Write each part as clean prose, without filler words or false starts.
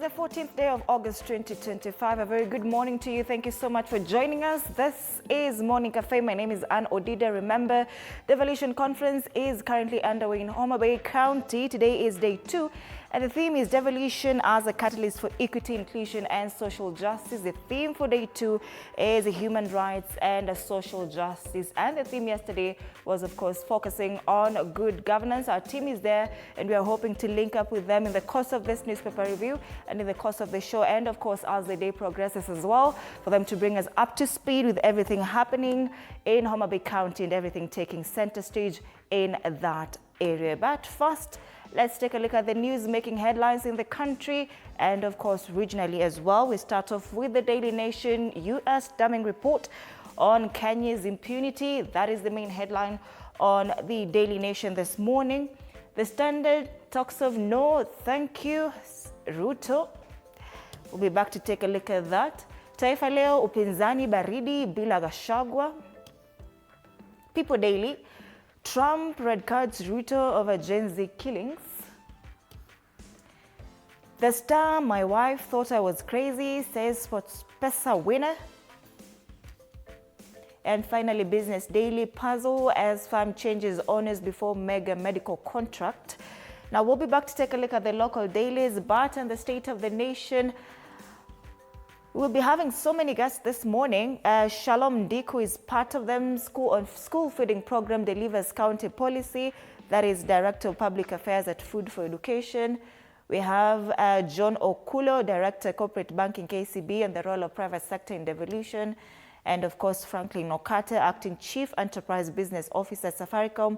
the 14th day of August 2025. A very good morning to you. Thank you so much for joining us. This is Morning Cafe. My name is Anne Odida. Remember, the Devolution Conference is currently underway in Homa Bay County. Today is day 2. And the theme is devolution as a catalyst for equity, inclusion, and social justice. The theme for day 2 is human rights and social justice. And the theme yesterday was, of course, focusing on good governance. Our team is there, and we are hoping to link up with them in the course of this newspaper review and in the course of the show, and of course, as the day progresses as well, for them to bring us up to speed with everything happening in Homa Bay County and everything taking center stage in that area. But first, let's take a look at the news making headlines in the country and, of course, regionally as well. We start off with the Daily Nation U.S. damning report on Kenya's impunity. That is the main headline on the Daily Nation this morning. The Standard talks of no thank you, Ruto. We'll be back to take a look at that. Taifa Leo, upinzani baridi bila Gachagua. People Daily, Trump red cards Ruto over Gen Z killings. The Star, my wife thought I was crazy, says Sports Pesa winner. And finally, Business Daily, puzzle as farm changes owners before mega medical contract. Now, we'll be back to take a look at the local dailies, but on the state of the nation, we'll be having so many guests this morning. Shalom Diku is part of them. School feeding program delivers county policy. That is Director of Public Affairs at Food for Education. We have John Okulo, Director Corporate Banking KCB, and the role of private sector in devolution. And of course, Franklin Okate, Acting Chief Enterprise Business Officer at Safaricom,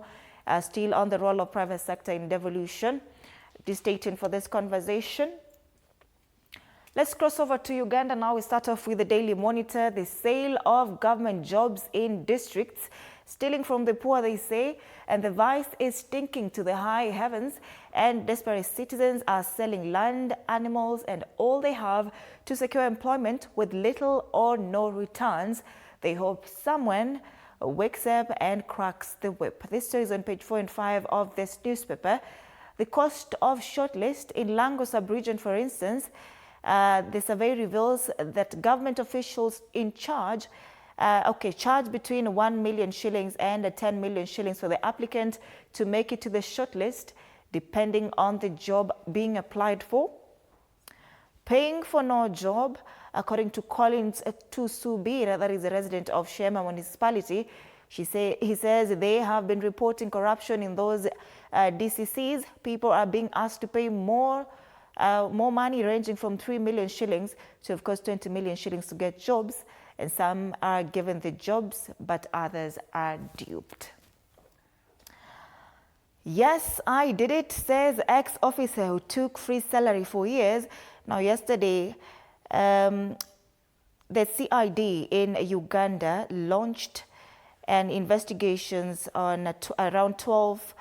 still on the role of private sector in devolution. Stay for this conversation. Let's cross over to Uganda now. We start off with the Daily Monitor. The sale of government jobs in districts, stealing from the poor, they say, and the vice is stinking to the high heavens, and desperate citizens are selling land, animals, and all they have to secure employment with little or no returns. They hope someone wakes up and cracks the whip. This story is on page 4 and 5 of this newspaper. The cost of shortlist in Lango sub-region, for instance, the survey reveals that government officials in charge charge between 1 million shillings and 10 million shillings for the applicant to make it to the shortlist, depending on the job being applied for. Paying for no job, according to Collins Tusubira, that is a resident of Shema municipality. He says they have been reporting corruption in those DCCs. People are being asked to pay more money, ranging from 3 million shillings to, of course, 20 million shillings to get jobs. And some are given the jobs, but others are duped. Yes, I did it, says ex-officer who took free salary for years. Now, yesterday, the CID in Uganda launched an investigations on around 12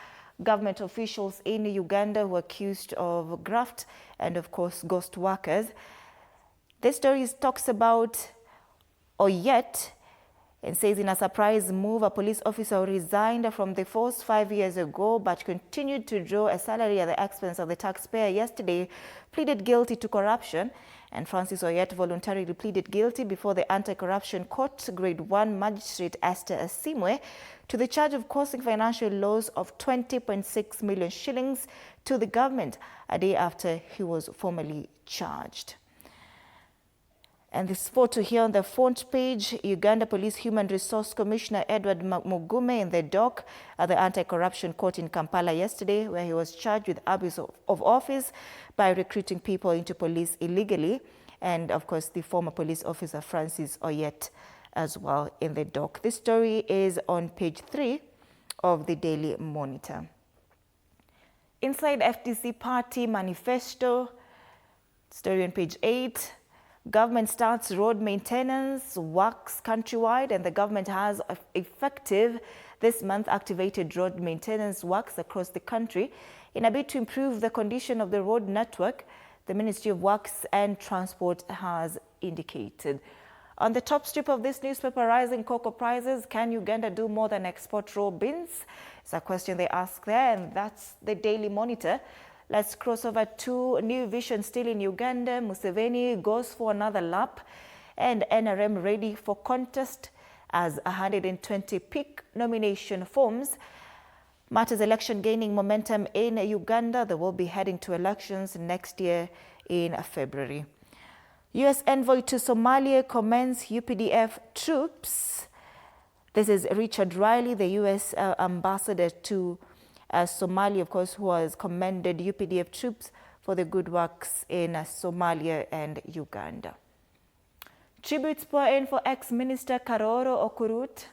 government officials in Uganda who are accused of graft and, of course, ghost workers. This story talks about Oyet and says, in a surprise move, a police officer who resigned from the force 5 years ago but continued to draw a salary at the expense of the taxpayer yesterday pleaded guilty to corruption. And Francis Oyet voluntarily pleaded guilty before the Anti-Corruption Court, Grade 1 Magistrate Esther Asimwe, to the charge of causing financial loss of 20.6 million shillings to the government a day after he was formally charged. And this photo here on the front page, Uganda Police Human Resource Commissioner Edward Mugume in the dock at the Anti-Corruption Court in Kampala yesterday, where he was charged with abuse of office by recruiting people into police illegally. And of course, the former police officer Francis Oyet as well in the dock. This story is on page 3 of the Daily Monitor. Inside FDC Party Manifesto, story on page 8. Government starts road maintenance works countrywide, and the government has effective this month activated road maintenance works across the country in a bid to improve the condition of the road network, the Ministry of Works and Transport has indicated. On the top strip of this newspaper, rising cocoa prices. Can Uganda do more than export raw beans? It's a question they ask there, and that's the Daily Monitor. Let's cross over to New Vision still in Uganda. Museveni goes for another lap and NRM ready for contest as 120 peak nomination forms. Matters election gaining momentum in Uganda. They will be heading to elections next year in February. U.S. envoy to Somalia commends UPDF troops. This is Richard Riley, the U.S. ambassador to Somalia, of course, who has commended UPDF troops for the good works in Somalia and Uganda. Tributes pour in for ex-minister Karoro Okurut.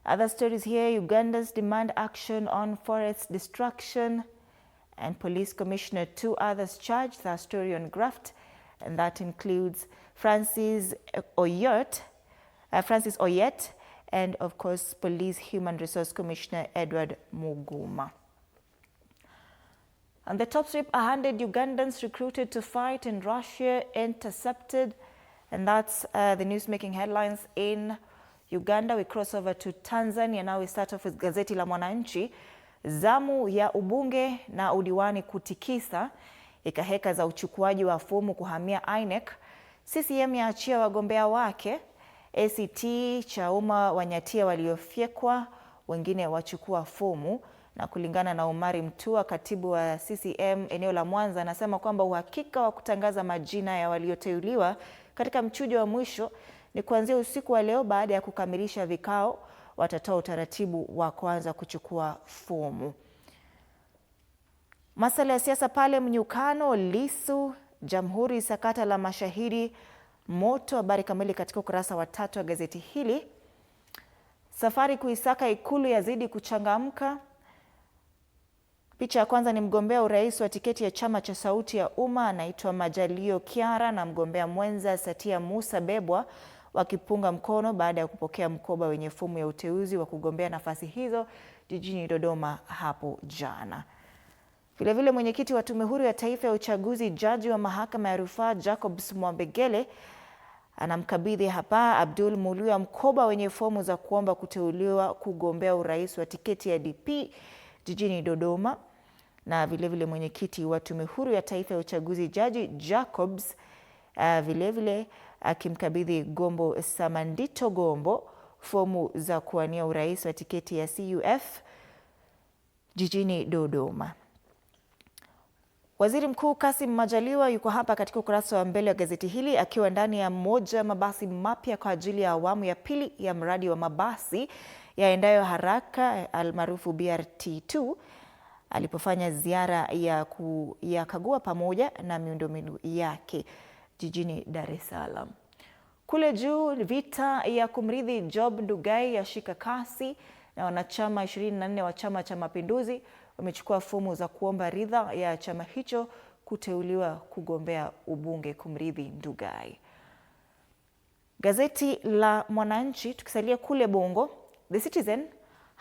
Other stories here: Ugandans demand action on forest destruction, and police commissioner, 2 others charged. The story on graft, and that includes Francis Oyet, and of course police human resource commissioner Edward Muguma. On the top strip, 100 Ugandans recruited to fight in Russia intercepted, and that's the news making headlines in Uganda. We cross over to Tanzania. Now we start off with gazeti la Mwananchi. Zamu ya ubunge na udiwani kutikisa, hekaheka za uchukuaji wa fomu kuhamia INEC. CCM yaachia wagombea wake. ACT Chauma wanyatia waliofyekwa, wengine wachukua fomu. Na kulingana na Omari Mtua, katibu wa CCM eneo la Mwanza, anasema kwamba uhakika wa kutangaza majina ya walioteuliwa katika mchujo wa mwisho ni kuanzia usiku wa leo. Baada ya kukamilisha vikao, watatoa utaratibu wa kuanza kuchukua fomu. Masuala ya siasa pale mnyukano, Lissu, Jamhuri, sakata la mashahidi moto. Habari kamili katika ukurasa wa 3 wa gazeti hili. Safari kuisaka Ikulu yazidi kuchangamka. Picha ya kwanza ni mgombea urais wa tiketi ya chama cha Sauti ya Umma anaitwa Majalio Kiara na mgombea mwenza Satia Musa Bebwa wakipunga mkono baada ya kupokea mkoba wenye fomu ya uteuzi wa kugombea nafasi hizo jijini Dodoma hapo jana. Vilevile mwenyekiti wa Tume Huru ya Taifa ya Uchaguzi, jaji wa mahakama ya rufaa Jacobs Mwambegele anamkabidhi hapa Abdul Muluya mkoba wenye fomu za kuomba kuteuliwa kugombea urais wa tiketi ya DP jijini Dodoma. Na vilevile mwenyekiti wa Tume Huru ya Taifa ya Uchaguzi, jaji Jacobs vilevile akimkabidhi Gombo Samandito Gombo fomu za kuwania urais wa tiketi ya CUF jijini Dodoma. Waziri Mkuu Kassim Majaliwa yuko hapa katika ukurasa wa mbele wa gazeti hili akiwa ndani ya moja mabasi mapya kwa ajili ya awamu ya pili ya mradi wa mabasi yaendayo haraka almaarufu BRT2 alipofanya ziara ya kuyakagua pamoja na miundombinu yake jijini Dar es Salaam. Kule juu, vita ya kumrithi Job Ndugai yashika kasi na wanachama 24 wa Chama cha Mapinduzi wamechukua fomu za kuomba ridhaa ya chama hicho kuteuliwa kugombea ubunge kumrithi Ndugai. Gazeti la Mwananchi, tukisalia kule Bongo, The Citizen,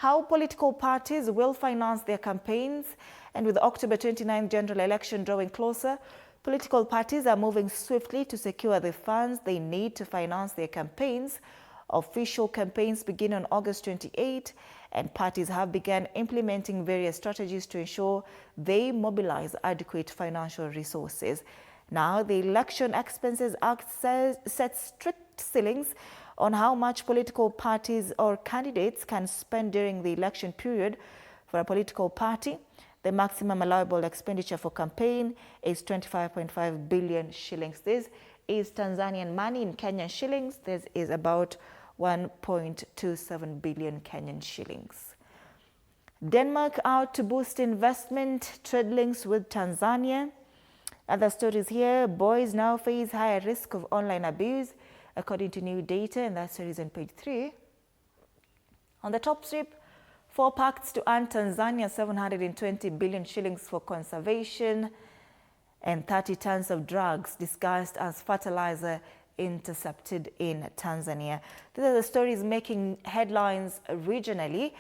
how political parties will finance their campaigns. And with the October 29th general election drawing closer, political parties are moving swiftly to secure the funds they need to finance their campaigns. Official campaigns begin on August 28, and parties have begun implementing various strategies to ensure they mobilize adequate financial resources. Now, the Election Expenses Act sets strict ceilings on how much political parties or candidates can spend during the election period. For a political party, the maximum allowable expenditure for campaign is 25.5 billion shillings. This is Tanzanian money. In Kenyan shillings, this is about 1.27 billion Kenyan shillings. Denmark out to boost investment, trade links with Tanzania. Other stories here: boys now face higher risk of online abuse, according to new data, and that story is on page 3. On the top strip, 4 pacts to earn Tanzania 720 billion shillings for conservation, and 30 tons of drugs disguised as fertilizer intercepted in Tanzania. These are the stories making headlines regionally,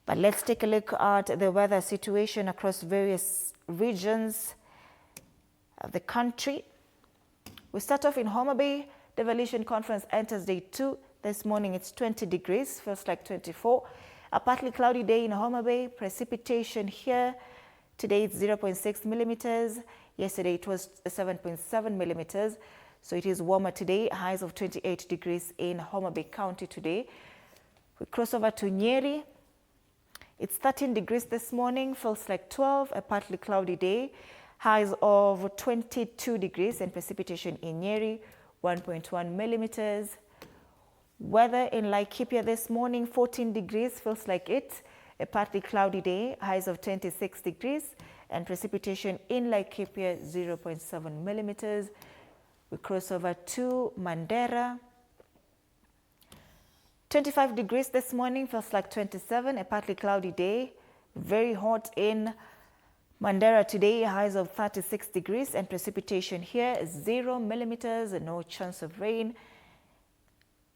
but let's take a look at the weather situation across various regions of the country. We start off in Homa Bay. Devolution Conference enters day 2. This morning it's 20 degrees, feels like 24. A partly cloudy day in Homa Bay. Precipitation here Today it's 0.6 millimeters. Yesterday it was 7.7 millimeters. So it is warmer today, highs of 28 degrees in Homa Bay County today. We cross over to Nyeri. It's 13 degrees this morning, feels like 12, a partly cloudy day. Highs of 22 degrees and precipitation in Nyeri, 1.1 millimeters. Weather in Laikipia this morning, 14 degrees, feels like it. A partly cloudy day, highs of 26 degrees and precipitation in Laikipia, 0.7 millimeters. We cross over to Mandera. 25 degrees this morning, feels like 27, a partly cloudy day. Very hot in Mandera today, highs of 36 degrees and precipitation here is 0 millimeters and no chance of rain.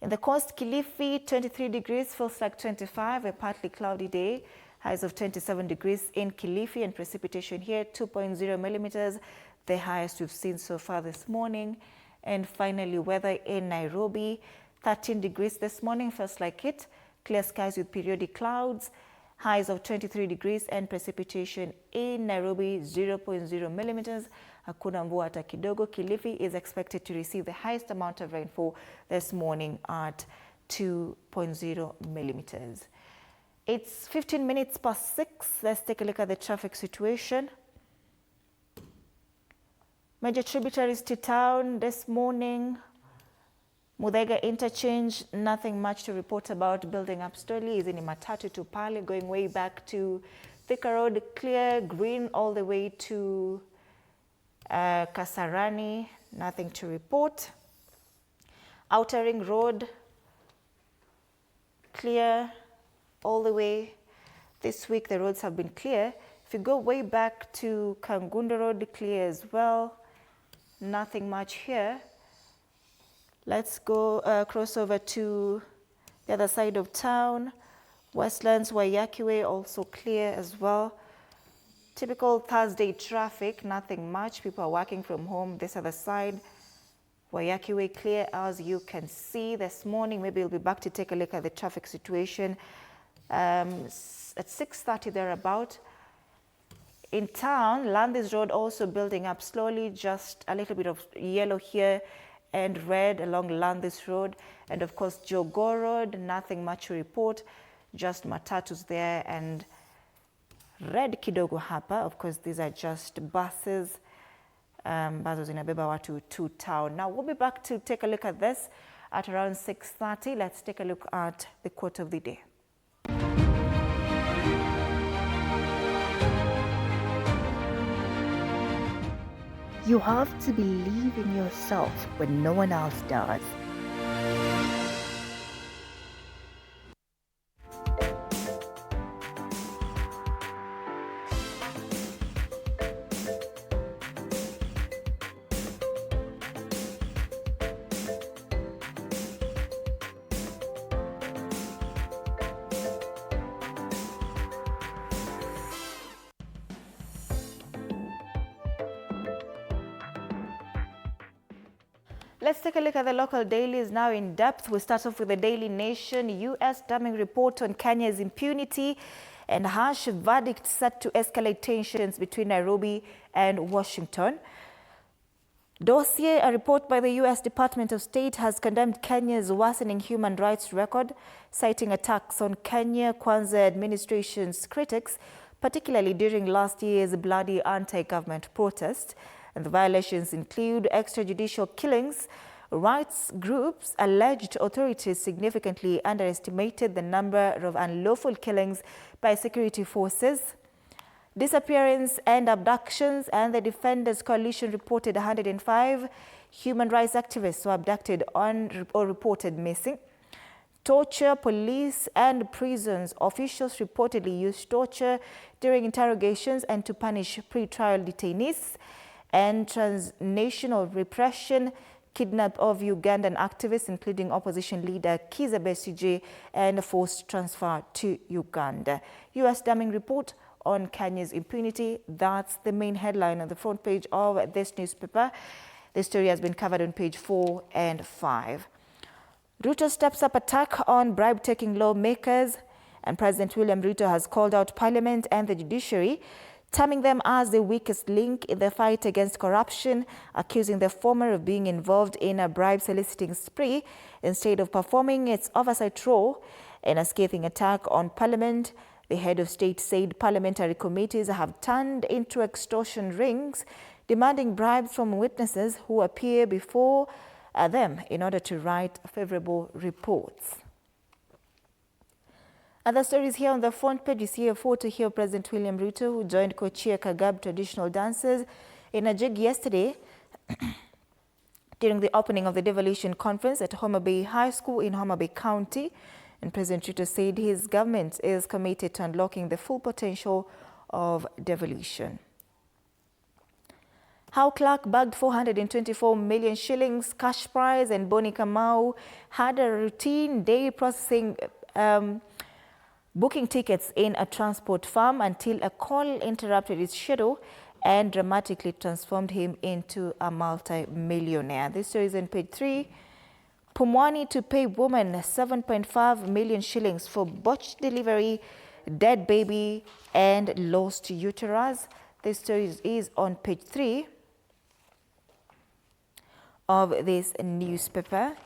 In the coast, Kilifi, 23 degrees, feels like 25, a partly cloudy day. Highs of 27 degrees in Kilifi and precipitation here, 2.0 millimeters, the highest we've seen so far this morning. And finally, weather in Nairobi, 13 degrees this morning, feels like it. Clear skies with periodic clouds. Highs of 23 degrees and precipitation in Nairobi, 0.0 millimeters. Hakuna mvua hata kidogo. Kilifi is expected to receive the highest amount of rainfall this morning at 2.0 millimeters. It's 15 minutes past 6. Let's take a look at the traffic situation. Major tributaries to town this morning. Muthaiga interchange, nothing much to report about. Building up slowly. Is in Matatu to Pali, going way back to Thika Road, clear, green all the way to Kasarani, nothing to report. Outer Ring Road, clear all the way. This week the roads have been clear. If you go way back to Kangunda Road, clear as well. Nothing much here. Let's go cross over to the other side of town. Westlands, Waiyaki Way, also clear as well. Typical Thursday traffic, nothing much. People are working from home. This other side, Waiyaki Way clear as you can see this morning. Maybe we'll be back to take a look at the traffic situation at 6:30 thereabout. In town, Landis Road also building up slowly, just a little bit of yellow here and red along Landis Road. And of course, Jogoo Road, nothing much to report, just matatus there and red kidogo hapa. Of course, these are just buses, ambazo zinabeba watu to town. Now, we'll be back to take a look at this at around 6:30. Let's take a look at the quote of the day. You have to believe in yourself when no one else does. Let's take a look at the local dailies now in depth. We'll start off with the Daily Nation. U.S. damning report on Kenya's impunity and harsh verdict set to escalate tensions between Nairobi and Washington. Dossier, a report by the U.S. Department of State, has condemned Kenya's worsening human rights record, citing attacks on Kenya Kwanza administration's critics, particularly during last year's bloody anti-government protest. And the violations include extrajudicial killings. Rights groups alleged authorities significantly underestimated the number of unlawful killings by security forces, disappearance and abductions, and the Defenders Coalition reported 105 human rights activists were abducted or reported missing. Torture, police and prisons officials reportedly used torture during interrogations and to punish pre-trial detainees. And transnational repression, kidnap of Ugandan activists, including opposition leader Kizza Besigye, and forced transfer to Uganda. U.S. damning report on Kenya's impunity. That's the main headline on the front page of this newspaper. The story has been covered on page 4 and 5. Ruto steps up attack on bribe-taking lawmakers, and President William Ruto has called out Parliament and the judiciary terming them as the weakest link in the fight against corruption, accusing the former of being involved in a bribe soliciting spree instead of performing its oversight role. In a scathing attack on Parliament, the head of state said parliamentary committees have turned into extortion rings, demanding bribes from witnesses who appear before them in order to write favorable reports. Other stories here on the front page, you see a photo here of President William Ruto, who joined Kochia Kagab traditional dancers in a jig yesterday during the opening of the devolution conference at Homa Bay High School in Homa Bay County. And President Ruto said his government is committed to unlocking the full potential of devolution. How Clark bagged 424 million shillings cash prize, and Boni Kamau had a routine day processing booking tickets in a transport firm until a call interrupted his schedule and dramatically transformed him into a multi-millionaire. This story is on page 3. Pumwani to pay woman 7.5 million shillings for botched delivery, dead baby and lost uterus. This story is on page 3 of this newspaper.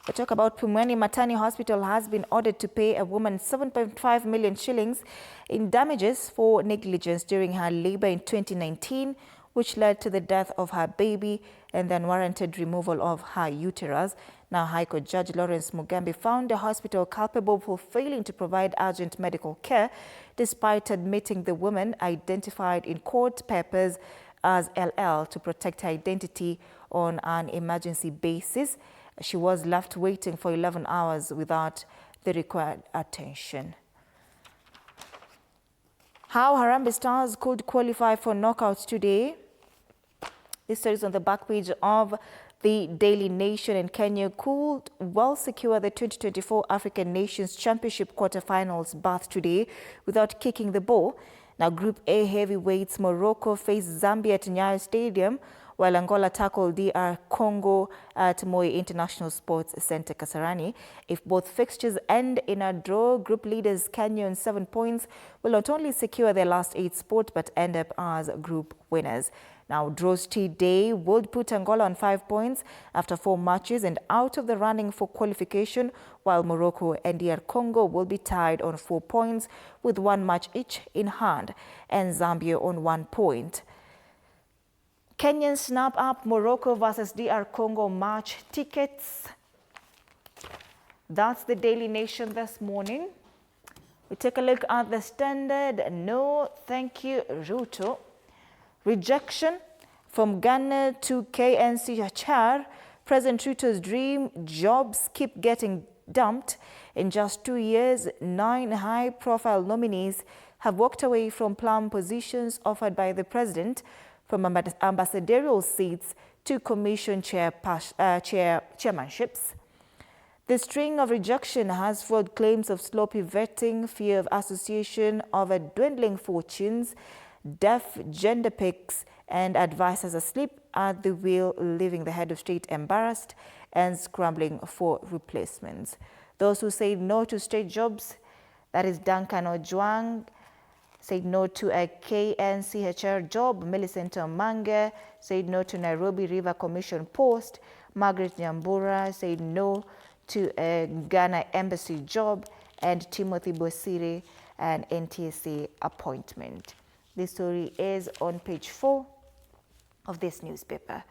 We talk about Pumwani Maternity Hospital has been ordered to pay a woman 7.5 million shillings in damages for negligence during her labor in 2019, which led to the death of her baby and the unwarranted removal of her uterus. Now, High Court Judge Lawrence Mugambi found the hospital culpable for failing to provide urgent medical care, despite admitting the woman identified in court papers as LL to protect her identity on an emergency basis. She was left waiting for 11 hours without the required attention. How Harambee Stars could qualify for knockouts today. This story is on the back page of the Daily Nation, and Kenya could well secure the 2024 African Nations Championship quarterfinals berth today without kicking the ball. Now, Group A heavyweights Morocco face Zambia at Nyayo Stadium, while Angola tackled DR Congo at Moi International Sports Center, Kasarani. If both fixtures end in a draw, group leaders Kenya on 7 points will not only secure their last 8 spots but end up as group winners. Now, draws today would put Angola on 5 points after 4 matches and out of the running for qualification, while Morocco and DR Congo will be tied on 4 points with 1 match each in hand, and Zambia on 1 point. Kenyans snap up Morocco versus DR Congo match tickets. That's the Daily Nation this morning. We take a look at the Standard. No, thank you, Ruto. Rejection from Ghana to KNCHR. President Ruto's dream jobs keep getting dumped. In just 2 years, 9 high-profile nominees have walked away from plum positions offered by the president, from ambassadorial seats to commission chairmanships. The string of rejection has fueled claims of sloppy vetting, fear of association of dwindling fortunes, deaf gender picks, and advisors asleep at the wheel, leaving the head of state embarrassed and scrambling for replacements. Those who said no to state jobs, that is Duncan Ojwang, said no to a KNCHR job. Millicent Omanga said no to Nairobi River Commission post. Margaret Nyambura said no to a Ghana Embassy job. And Timothy Bosire, an NTSA appointment. This story is on page 4 of this newspaper.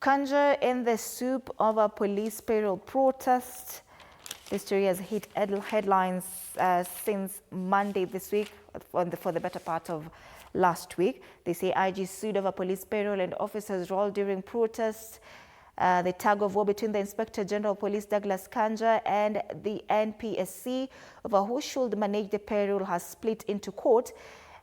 Kanja in the soup of a police payroll protest. This story has hit headlines since Monday this week, for the better part of last week. They say IG sued over police payroll and officers' role during protests. The tug of war between the Inspector General of Police Douglas Kanja and the NPSC over who should manage the payroll has split into court.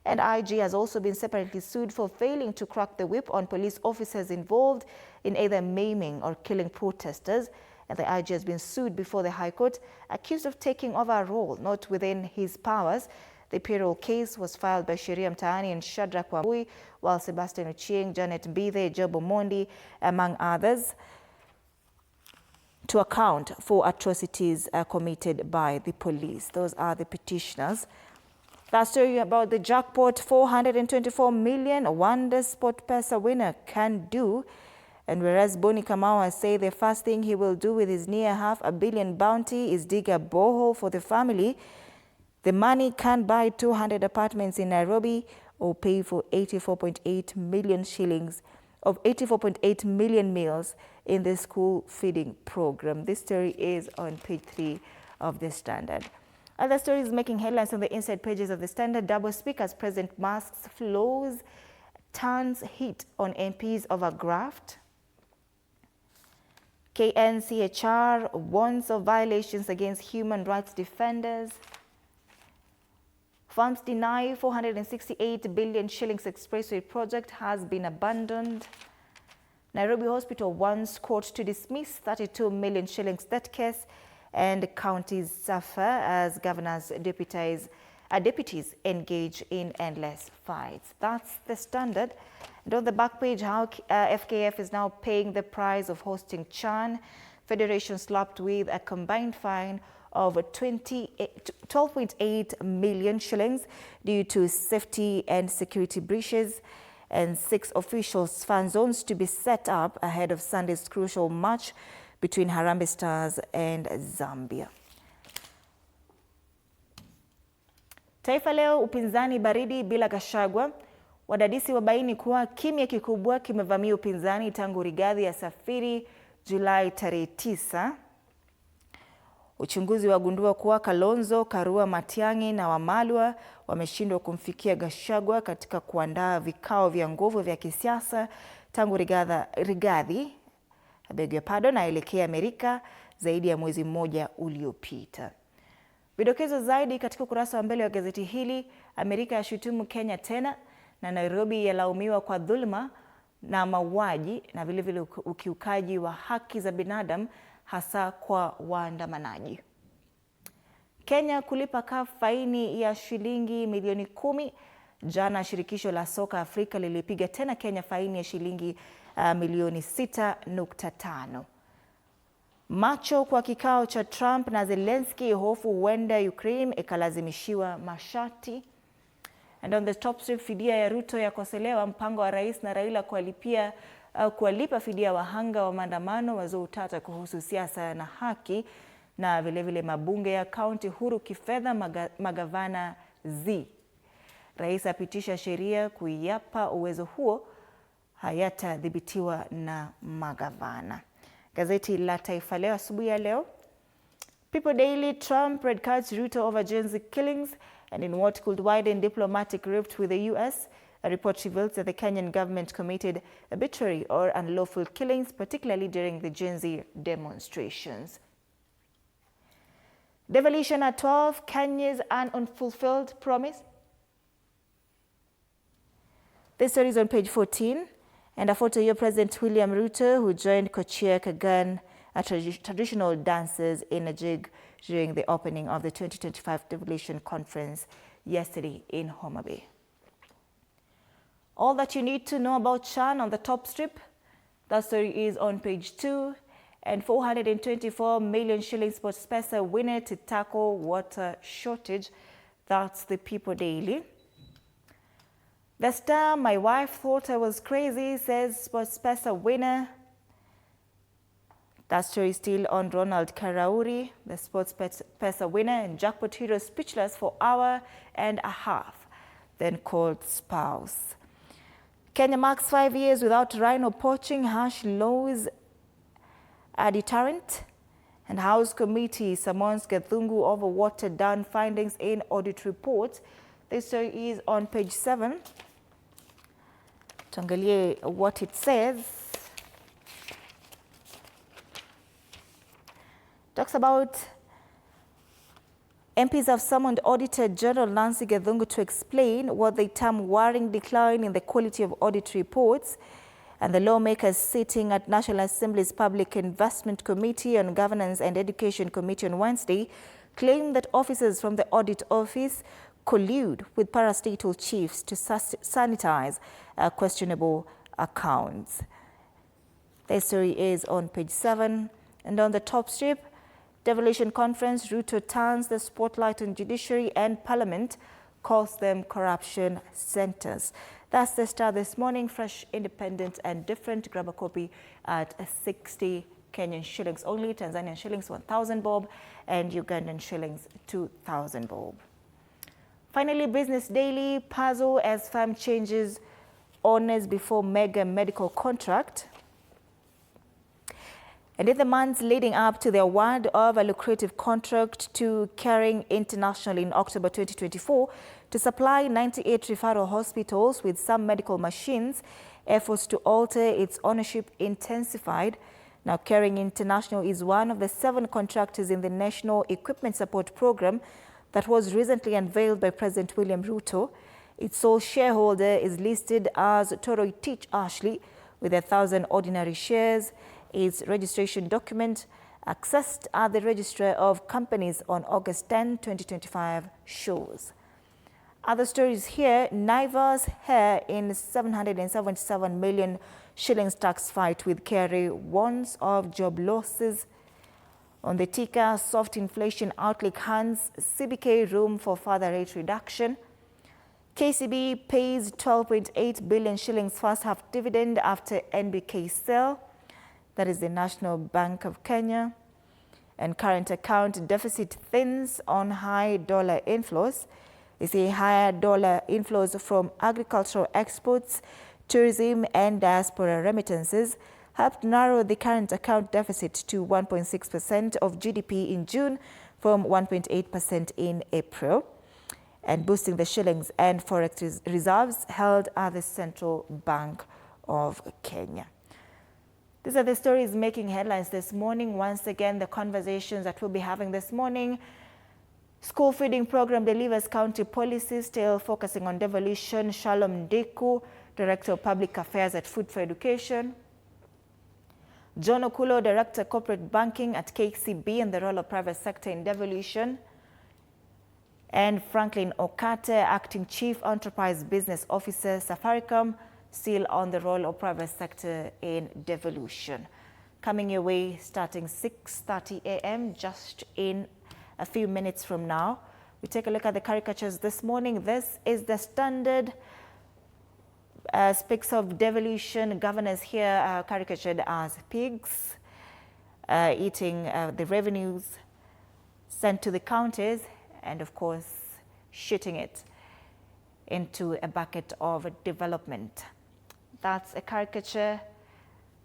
And IG has also been separately sued for failing to crack the whip on police officers involved in either maiming or killing protesters. And the IG has been sued before the High Court, accused of taking over a role not within his powers. The payroll case was filed by Sheria Mtaani and Shadrack Wambui, while Sebastian Ochieng, Janet Mbithe, Job Omondi, among others, to account for atrocities committed by the police. Those are the petitioners That story about the jackpot, 424 million, wonder SportPesa winner can do. And whereas Boni Kamawa say the first thing he will do with his near $500 million bounty is dig a borehole for the family, the money can buy 200 apartments in Nairobi or pay for 84.8 million shillings of 84.8 million meals in the school feeding program. This story is on page 3 of the Standard. Other stories making headlines on the inside pages of the Standard. Double speakers, President Musk's flows, turns heat on MPs over graft. KNCHR warns of violations against human rights defenders. Farms deny 468 billion shillings expressway project has been abandoned. Nairobi Hospital wants court to dismiss 32 million shillings debt case, and counties suffer as governors' deputies engage in endless fights. That's the Standard. And on the back page, how FKF is now paying the price of hosting CHAN. Federation slapped with a combined fine of 12.8 million shillings due to safety and security breaches, and 6 official fan zones to be set up ahead of Sunday's crucial match between Harambee Stars and Zambia. Taifa Leo, upinzani baridi bila Gachagua. Wadadisi wabaini kuwa kimya kikubwa kimevamia upinzani tangu Rigathi asafiri Julai tarehe 9. Uchunguzi wagundua kuwa Kalonzo, Karua, Matiang'i na Wamalwa wameshindwa kumfikia Gachagua katika kuandaa vikao vya nguvu vya kisiasa tangu Rigathi aelekea Amerika zaidi ya mwezi mmoja uliopita. Vidokezo zaidi katika ukurasa wa mbele wa gazeti hili. Amerika yashutumu Kenya tena, na Nairobi yalaumiwa kwa dhulma na mauaji na vilevile ukiukaji wa haki za binadamu hasa kwa waandamanaji. Kenya kulipa CAF faini ya shilingi milioni 10. Jana shirikisho la soka Afrika lilipiga tena Kenya faini ya shilingi milioni 6.5. Macho kwa kikao cha Trump na Zelensky, hofu huenda Ukraine ikalazimishiwa masharti. And on the top strip, fidia ya Ruto yakosolewa. Mpango wa rais na Raila kuwalipa fidia wahanga wa maandamano wazua utata kuhusu siasa na haki, na vilevile mabunge ya kaunti huru kifedha, magavana Rais apitisha sheria kuiapa uwezo huo hayatadhibitiwa na magavana. Gazeti la Taifa Leo asubuhi ya leo. People Daily, Trump red cards Ruto over Gen Z killings, and in what could widen diplomatic rift with the US, a report reveals that the Kenyan government committed arbitrary or unlawful killings, particularly during the Gen Z demonstrations. Devolution at 12, Kenya's an unfulfilled promise. This story is on page 14, and a photo here President William Ruto, who joined co-chair Kagan at traditional dances in a jig during the opening of the 2025 Devolution Conference yesterday in Homa Bay. All that you need to know about CHAN on the top strip. That story is on page 2. And 424 million shillings SportPesa winner to tackle water shortage. That's the People Daily. The Star, my wife thought I was crazy, says SportPesa winner. That story is still on Ronald Karauri, the SportPesa winner, and jackpot hero speechless for hour and a half, then called spouse. Kenya marks 5 years without rhino poaching, harsh laws a deterrent, and House Committee summons Gathungu over watered down findings in audit report. This story is on page 7. Tuangalie what it says. Talks about MPs have summoned Auditor General Nancy Gathungu to explain what they term worrying decline in the quality of audit reports. And the lawmakers sitting at National Assembly's Public Investment Committee on Governance and Education Committee on Wednesday claimed that officers from the Audit Office collude with parastatal chiefs to sanitize questionable accounts. The story is on page 7. And on the top strip, Devolution Conference, Ruto turns the spotlight on judiciary and parliament, calls them corruption centers. That's the Star this morning, fresh, independent and different. Grab a copy at 60 Kenyan shillings only, Tanzanian shillings 1,000 bob and Ugandan shillings 2,000 bob. Finally, Business Daily, puzzle as firm changes owners before mega medical contract. And in the months leading up to the award of a lucrative contract to Caring International in October 2024 to supply 98 referral hospitals with some medical machines, efforts to alter its ownership intensified. Now, Caring International is one of the 7 contractors in the National Equipment Support Program that was recently unveiled by President William Ruto. Its sole shareholder is listed as Toroi Teach Ashley with 1,000 ordinary shares. Its registration document, accessed at the Registrar of Companies on August 10, 2025, shows. Other stories here: Naivas hair in 777 million shillings tax fight with KRA warns of job losses. On the ticker, soft inflation outlook hands CBK room for further rate reduction. KCB pays 12.8 billion shillings first half dividend after NBK sale. That is the National Bank of Kenya. And current account deficit thins on high dollar inflows. They say higher dollar inflows from agricultural exports, tourism and diaspora remittances helped narrow the current account deficit to 1.6% of GDP in June from 1.8% in April, and boosting the shillings and forex reserves held at the Central Bank of Kenya. These are the stories making headlines this morning. Once again, the conversations that we'll be having this morning. School feeding program delivers county policies, still focusing on devolution. Shalom Ndeku, Director of Public Affairs at Food for Education. John Okulo, Director Corporate Banking at KCB, and the role of private sector in devolution. And Franklin Okate, Acting Chief Enterprise Business Officer, Safaricom, still on the role of private sector in devolution. Coming your way starting 6:30 a.m. just in a few minutes from now. We take a look at the caricatures this morning. This is the Standard. Speaks of devolution. Governors here are caricatured as pigs eating the revenues sent to the counties and, of course, shooting it into a bucket of development. That's a caricature,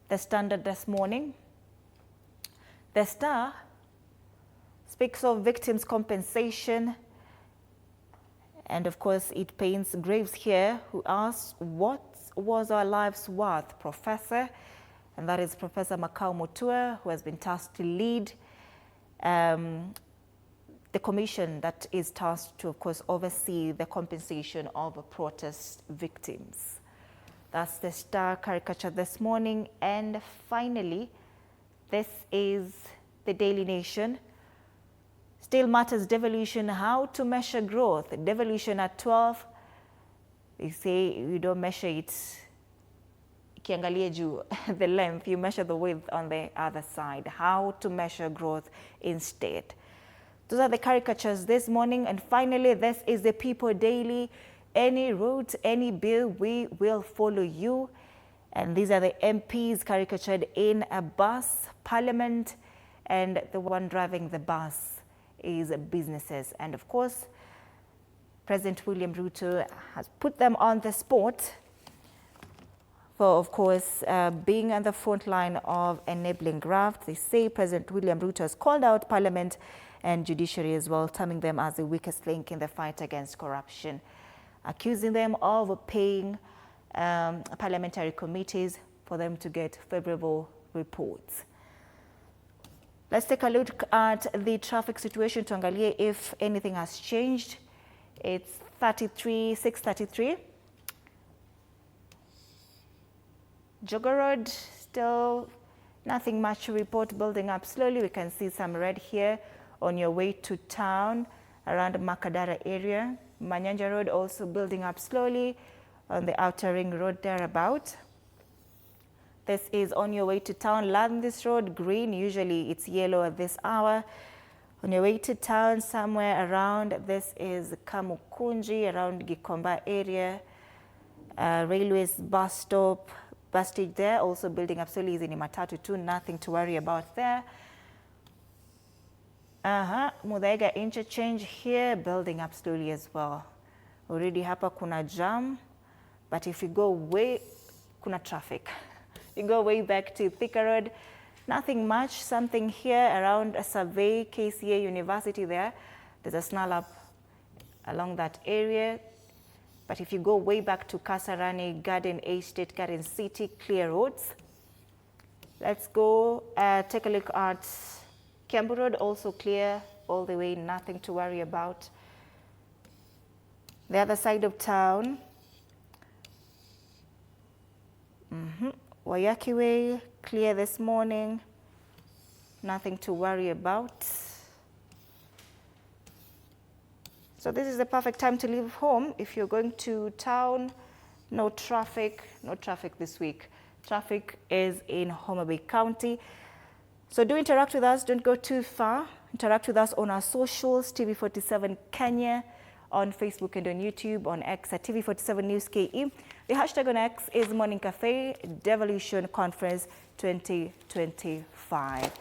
the Standard this morning. The Star speaks of victims' compensation. And of course, it paints Graves here, who asks, what was our life's worth, Professor? And that is Professor Makau Mutua, who has been tasked to lead the commission that is tasked to, of course, oversee the compensation of protest victims. That's the Star caricature this morning. And finally, this is the Daily Nation. Still matters devolution, how to measure growth. Devolution at 12, they say you don't measure it, the length, you measure the width on the other side. How to measure growth instead. Those are the caricatures this morning. And finally, this is the People Daily. Any route, any bill, we will follow you. And these are the MPs caricatured in a bus, Parliament, and the one driving the bus is businesses. And of course, President William Ruto has put them on the spot for, of course, being on the front line of enabling graft. They say President William Ruto has called out Parliament and judiciary as well, terming them as the weakest link in the fight against corruption, accusing them of paying parliamentary committees for them to get favorable reports. Let's take a look at the traffic situation to angalia if anything has changed. It's 6:33. Jogo Road, still nothing much to report, building up slowly. We can see some red here on your way to town around Makadara area. Manyanja Road also building up slowly on the outer ring road thereabout. This is on your way to town. Landis Road, green. Usually it's yellow at this hour. On your way to town, somewhere around, this is Kamukunji, around Gikomba area, railways bus stop, bus stage there, also building up slowly. Easy ni matatu too, nothing to worry about there. Muthaiga interchange here, building up slowly as well. Already hapa kuna jam, but if you go way, kuna traffic. You go way back to Thika Road, nothing much. Something here around a survey, KCA University there. There's a snarl up along that area. But if you go way back to Kasarani, Garden Estate, Garden City, clear roads. Let's go take a look at Kiambu Road, also clear all the way, nothing to worry about. The other side of town, Wayaki Way, clear this morning, nothing to worry about. So this is the perfect time to leave home. If you're going to town, no traffic this week. Traffic is in Homa Bay County. So do interact with us, don't go too far. Interact with us on our socials, TV47 Kenya, on Facebook and on YouTube, on X at TV47 News KE. The hashtag on X is Morning Cafe Devolution Conference 2025.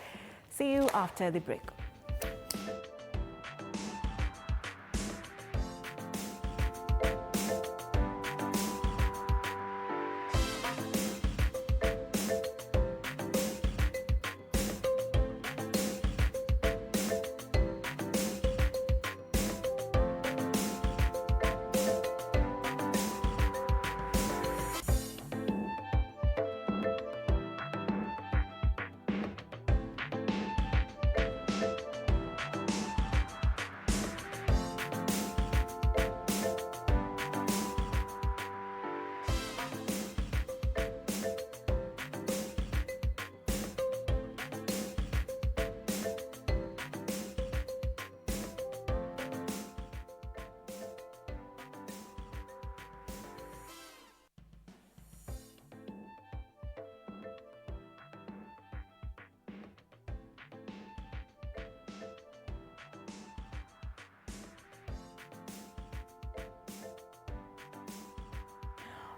See you after the break.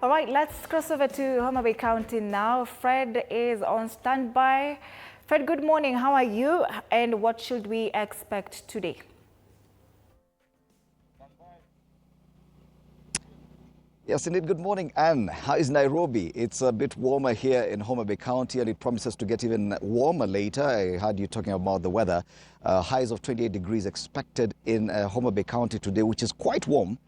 All right, let's cross over to Homa Bay County now. Fred is on standby. Fred, good morning. How are you? And what should we expect today? Yes, indeed. Good morning, Anne. How is Nairobi? It's a bit warmer here in Homa Bay County, and it promises to get even warmer later. I heard you talking about the weather. Highs of 28 degrees expected in Homa Bay County today, which is quite warm.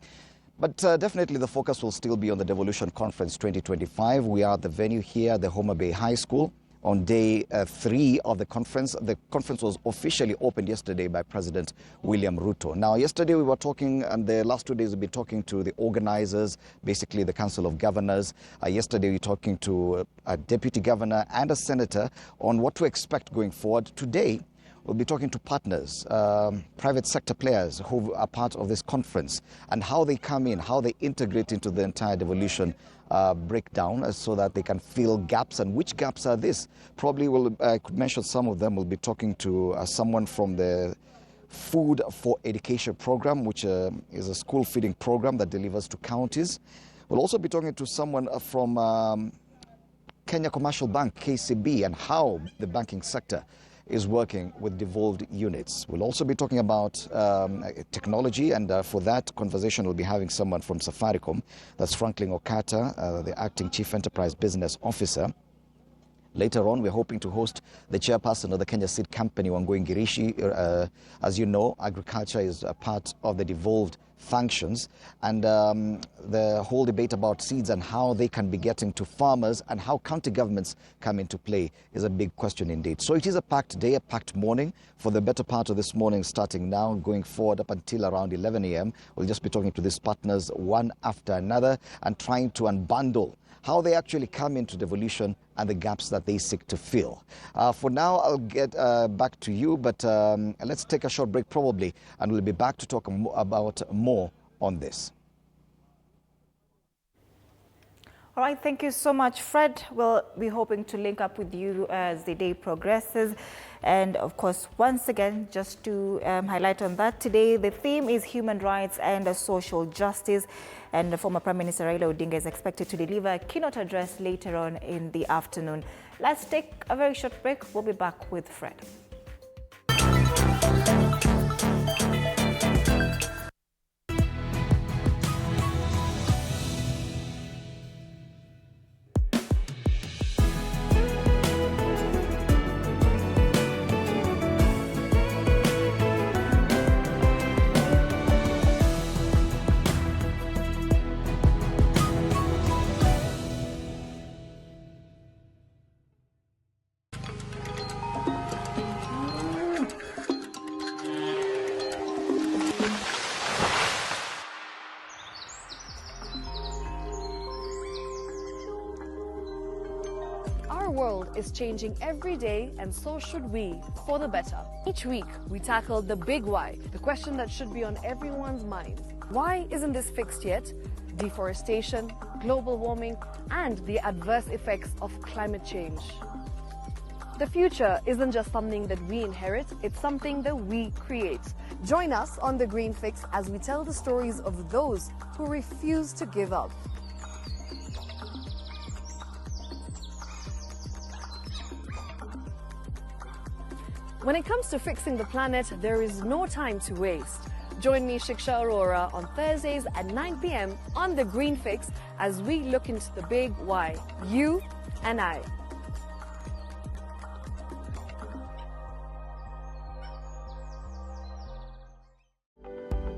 But definitely the focus will still be on the Devolution Conference 2025. We are at the venue here at the Homa Bay High School on day 3 of the conference. The conference was officially opened yesterday by President William Ruto. Now, yesterday we were talking, and the last 2 days we've been talking to the organizers, basically the Council of Governors. Yesterday we were talking to a deputy governor and a senator on what to expect going forward. Today, we'll be talking to partners, private sector players who are part of this conference, and how they come in, how they integrate into the entire devolution breakdown so that they can fill gaps. And which gaps are this? Probably I could mention some of them. We'll be talking to someone from the Food for Education program, which is a school feeding program that delivers to counties. We'll also be talking to someone from Kenya Commercial Bank, KCB, and how the banking sector is working with devolved units. We'll also be talking about technology, and for that conversation we'll be having someone from Safaricom. That's Franklin Okata, the Acting Chief Enterprise Business Officer. Later on, we're hoping to host the chairperson of the Kenya Seed Company, Wangui Ngirishi. As you know, agriculture is a part of the devolved functions, and the whole debate about seeds and how they can be getting to farmers and how county governments come into play is a big question indeed. So it is a packed day, a packed morning. For the better part of this morning, starting now, going forward up until around 11 a.m., we'll just be talking to these partners one after another and trying to unbundle how they actually come into devolution and the gaps that they seek to fill. For now, I'll get back to you, but let's take a short break probably, and we'll be back to talk about more on this. All right, thank you so much, Fred. We'll be hoping to link up with you as the day progresses. And of course, once again, just to highlight on that today, the theme is human rights and social justice. And the former Prime Minister Raila Odinga is expected to deliver a keynote address later on in the afternoon. Let's take a very short break. We'll be back with Fred. Our world is changing every day, and so should we, for the better. Each week, we tackle the big why, the question that should be on everyone's minds. Why isn't this fixed yet? Deforestation, global warming, and the adverse effects of climate change. The future isn't just something that we inherit, it's something that we create. Join us on The Green Fix as we tell the stories of those who refuse to give up. When it comes to fixing the planet, there is no time to waste. Join me, Shiksha Arora, on Thursdays at 9 p.m. on The Green Fix as we look into the big why, you and I.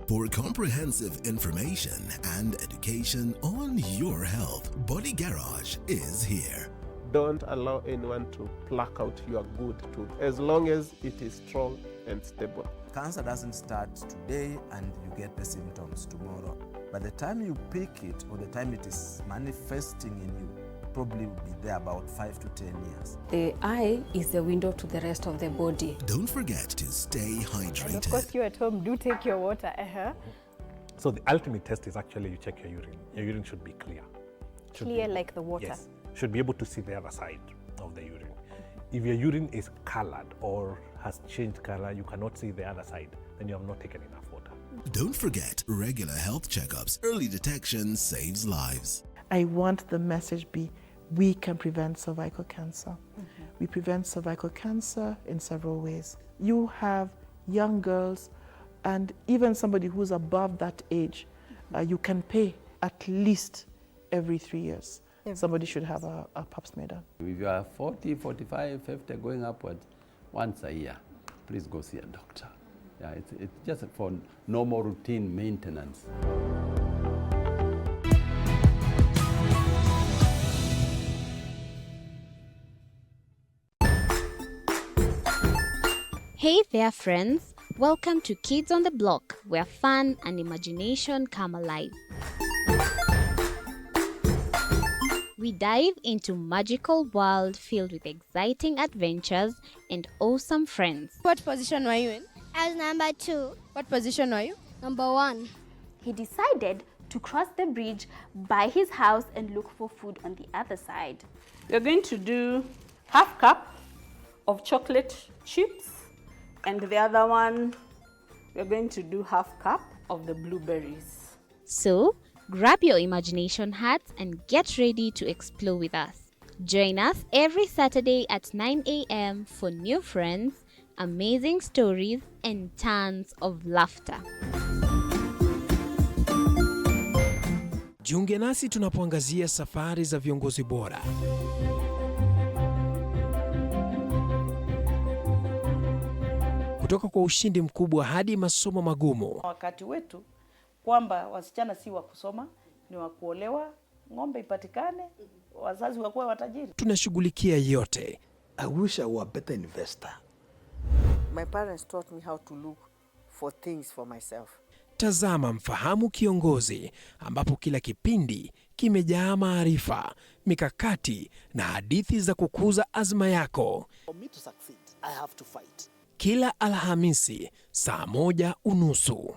For comprehensive information and education on your health, Body Garage is here. Don't allow anyone to pluck out your good tooth as long as it is strong and stable. Cancer doesn't start today and you get the symptoms tomorrow. By the time you pick it or the time it is manifesting in you, probably will be there about 5 to 10 years. The eye is the window to the rest of the body. Don't forget to stay hydrated. And of course, you at home do take your water. So the ultimate test is actually you check your urine. Your urine should be clear. Clear like the water? Yes. Should be able to see the other side of the urine. If your urine is colored or has changed color, you cannot see the other side, then you have not taken enough water. Don't forget regular health checkups. Early detection saves lives. I want the message be, we can prevent cervical cancer. We prevent cervical cancer in several ways. You have young girls and even somebody who's above that age, you can pay at least every 3 years. Somebody should have a pap smear done. If you are 40, 45, 50 going upward, once a year, please go see a doctor. Yeah, it's just for normal routine maintenance. Hey there, friends. Welcome to Kids on the Block, where fun and imagination come alive. We dive into magical world filled with exciting adventures and awesome friends. What position were you in? I was number 2. What position were you? Number 1. He decided to cross the bridge by his house and look for food on the other side. We're going to do half cup of chocolate chips, and the other one, we're going to do half cup of the blueberries. So, grab your imagination hats and get ready to explore with us. Join us every Saturday at 9 a.m. for new friends, amazing stories, and tons of laughter. Jiunge nasi tunapoangazia safari za viongozi bora. Kutoka kwa ushindi mkubwa hadi masomo magumu. Wakati wetu kwamba wasichana si wa kusoma, ni wa kuolewa, ng'ombe ipatikane, wazazi wakuwa watajiri. Tunashughulikia yote. I wish I were a better investor. My parents taught me how to look for things for myself. Tazama Mfahamu Kiongozi, ambapo kila kipindi kimejaa maarifa, mikakati na hadithi za kukuza azma yako. For me to succeed, I have to fight. Kila Alhamisi saa 1:30.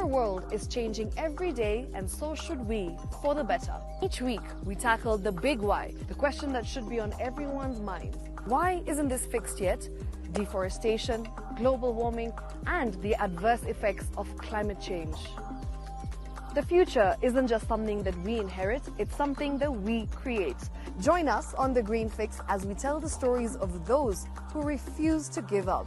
world is changing every day, and so should we, for the better. Each week, we tackle the big why, the question that should be on everyone's mind. Why isn't this fixed yet? Deforestation, global warming, and the adverse effects of climate change. The future isn't just something that we inherit, it's something that we create. Join us on The Green Fix as we tell the stories of those who refuse to give up.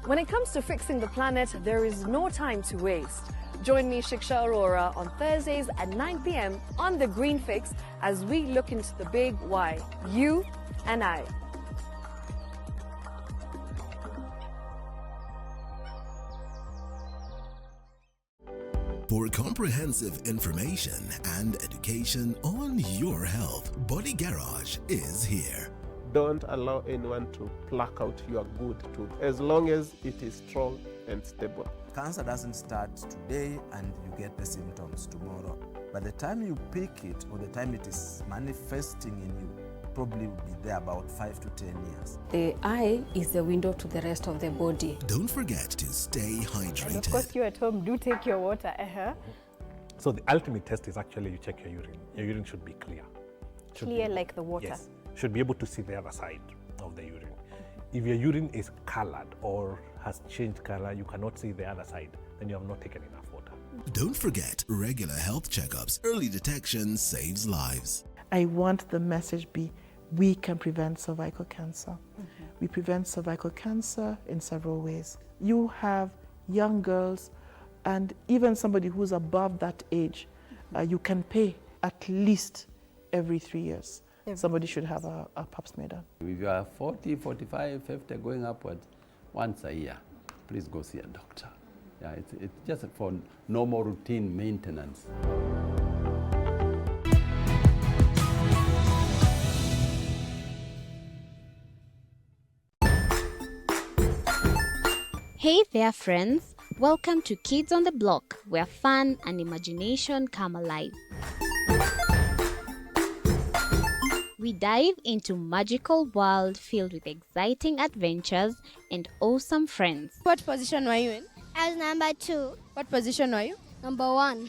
When it comes to fixing the planet, there is no time to waste. Join me, Shiksha Arora, on Thursdays at 9 p.m. on The Green Fix as we look into the big why, you and I. For comprehensive information and education on your health, Body Garage is here. Don't allow anyone to pluck out your good tooth as long as it is strong and stable. Cancer doesn't start today and you get the symptoms tomorrow. By the time you pick it or the time it is manifesting in you, probably will be there about 5 to 10 years. The eye is the window to the rest of the body. Don't forget to stay hydrated. And of course, you at home, do take your water. So the ultimate test is actually you check your urine. Your urine should be clear. Clear like the water. Yes. Should be able to see the other side of the urine. If your urine is colored or has changed color, you cannot see the other side, then you have not taken enough water. Don't forget, regular health checkups. Early detection saves lives. I want the message be, we can prevent cervical cancer. We prevent cervical cancer in several ways. You have young girls and even somebody who's above that age, you can pay at least every 3 years. Somebody should have a pap smear done. If you are 40, 45, 50, going upward, once a year, please go see a doctor. Yeah, it's just for normal routine maintenance. Hey there, friends. Welcome to Kids on the Block, where fun and imagination come alive. We dive into magical world filled with exciting adventures and awesome friends. What position were you in? I was number 2. What position were you? Number 1.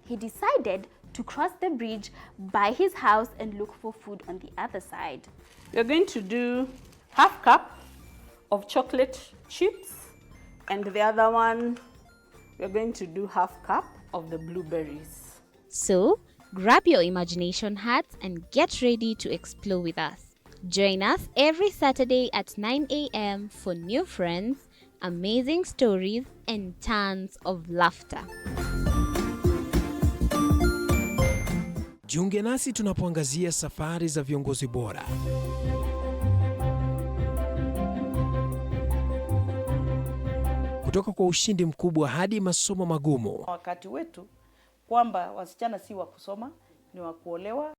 He decided to cross the bridge by his house and look for food on the other side. You're going to do half cup of chocolate chips, and the other one, we're going to do half cup of the blueberries. So, grab your imagination hats and get ready to explore with us. Join us every Saturday at 9 a.m. for new friends, amazing stories, and tons of laughter. Jiunge nasi tunapoangazia safari za viongozi bora. Kutoka kwa ushindi mkubwa hadi masomo magumu. Wakati wetu kwamba wasichana si wa kusoma, ni wa kuolewa.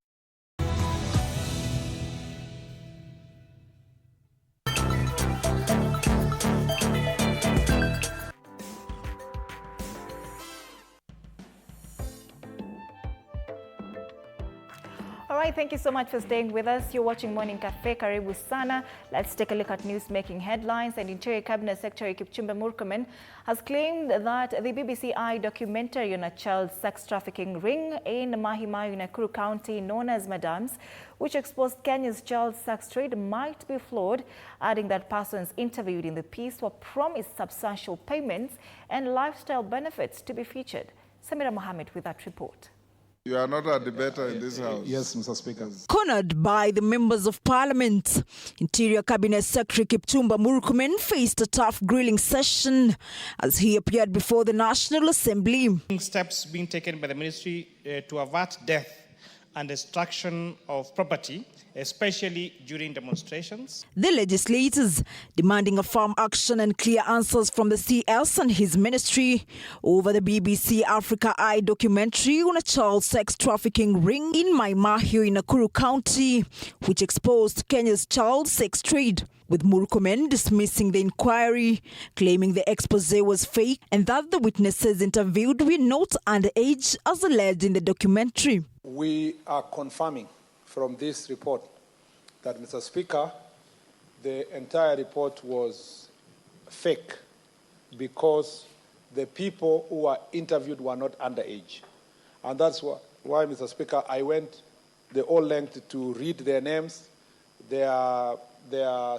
All right, thank you so much for staying with us. You're watching Morning Cafe. Karibu sana. Let's take a look at news-making headlines. And Interior Cabinet Secretary Kipchumba Murkomen has claimed that the BBC documentary on a child sex trafficking ring in Mahimayu, Nakuru County, known as Madams, which exposed Kenya's child sex trade, might be flawed, adding that persons interviewed in the piece were promised substantial payments and lifestyle benefits to be featured. Samira Mohammed with that report. You are not a debater in this house. Yes, Mr. Speaker. Cornered by the members of Parliament, Interior Cabinet Secretary Kipchumba Murkomen faced a tough grilling session as he appeared before the National Assembly. Steps being taken by the ministry to avert death and destruction of property, especially during demonstrations. The legislators demanding a firm action and clear answers from the CS and his ministry over the BBC Africa Eye documentary on a child sex trafficking ring in Maimahiu in Nakuru County, which exposed Kenya's child sex trade, with Murkomen dismissing the inquiry, claiming the expose was fake and that the witnesses interviewed were not underage as alleged in the documentary. We are confirming from this report that, Mr. Speaker, the entire report was fake because the people who were interviewed were not underage. And that's why, Mr. Speaker, I went the whole length to read their names, their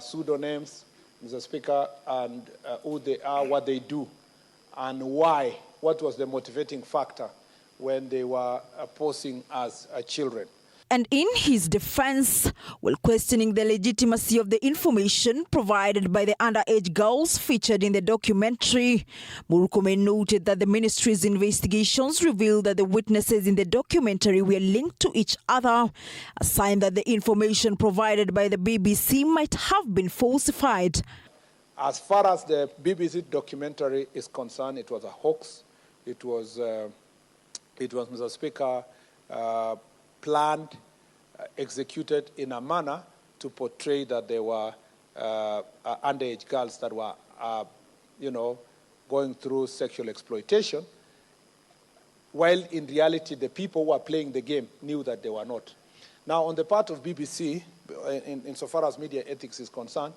pseudonyms, Mr. Speaker, and who they are, what they do, and why, what was the motivating factor when they were posing as children. And in his defense, while questioning the legitimacy of the information provided by the underage girls featured in the documentary, Murkomen noted that the ministry's investigations revealed that the witnesses in the documentary were linked to each other, a sign that the information provided by the BBC might have been falsified. As far as the BBC documentary is concerned, it was a hoax. It was Mr. Speaker, planned, executed in a manner to portray that there were underage girls that were, going through sexual exploitation, while in reality the people who were playing the game knew that they were not. Now, on the part of BBC, insofar as media ethics is concerned,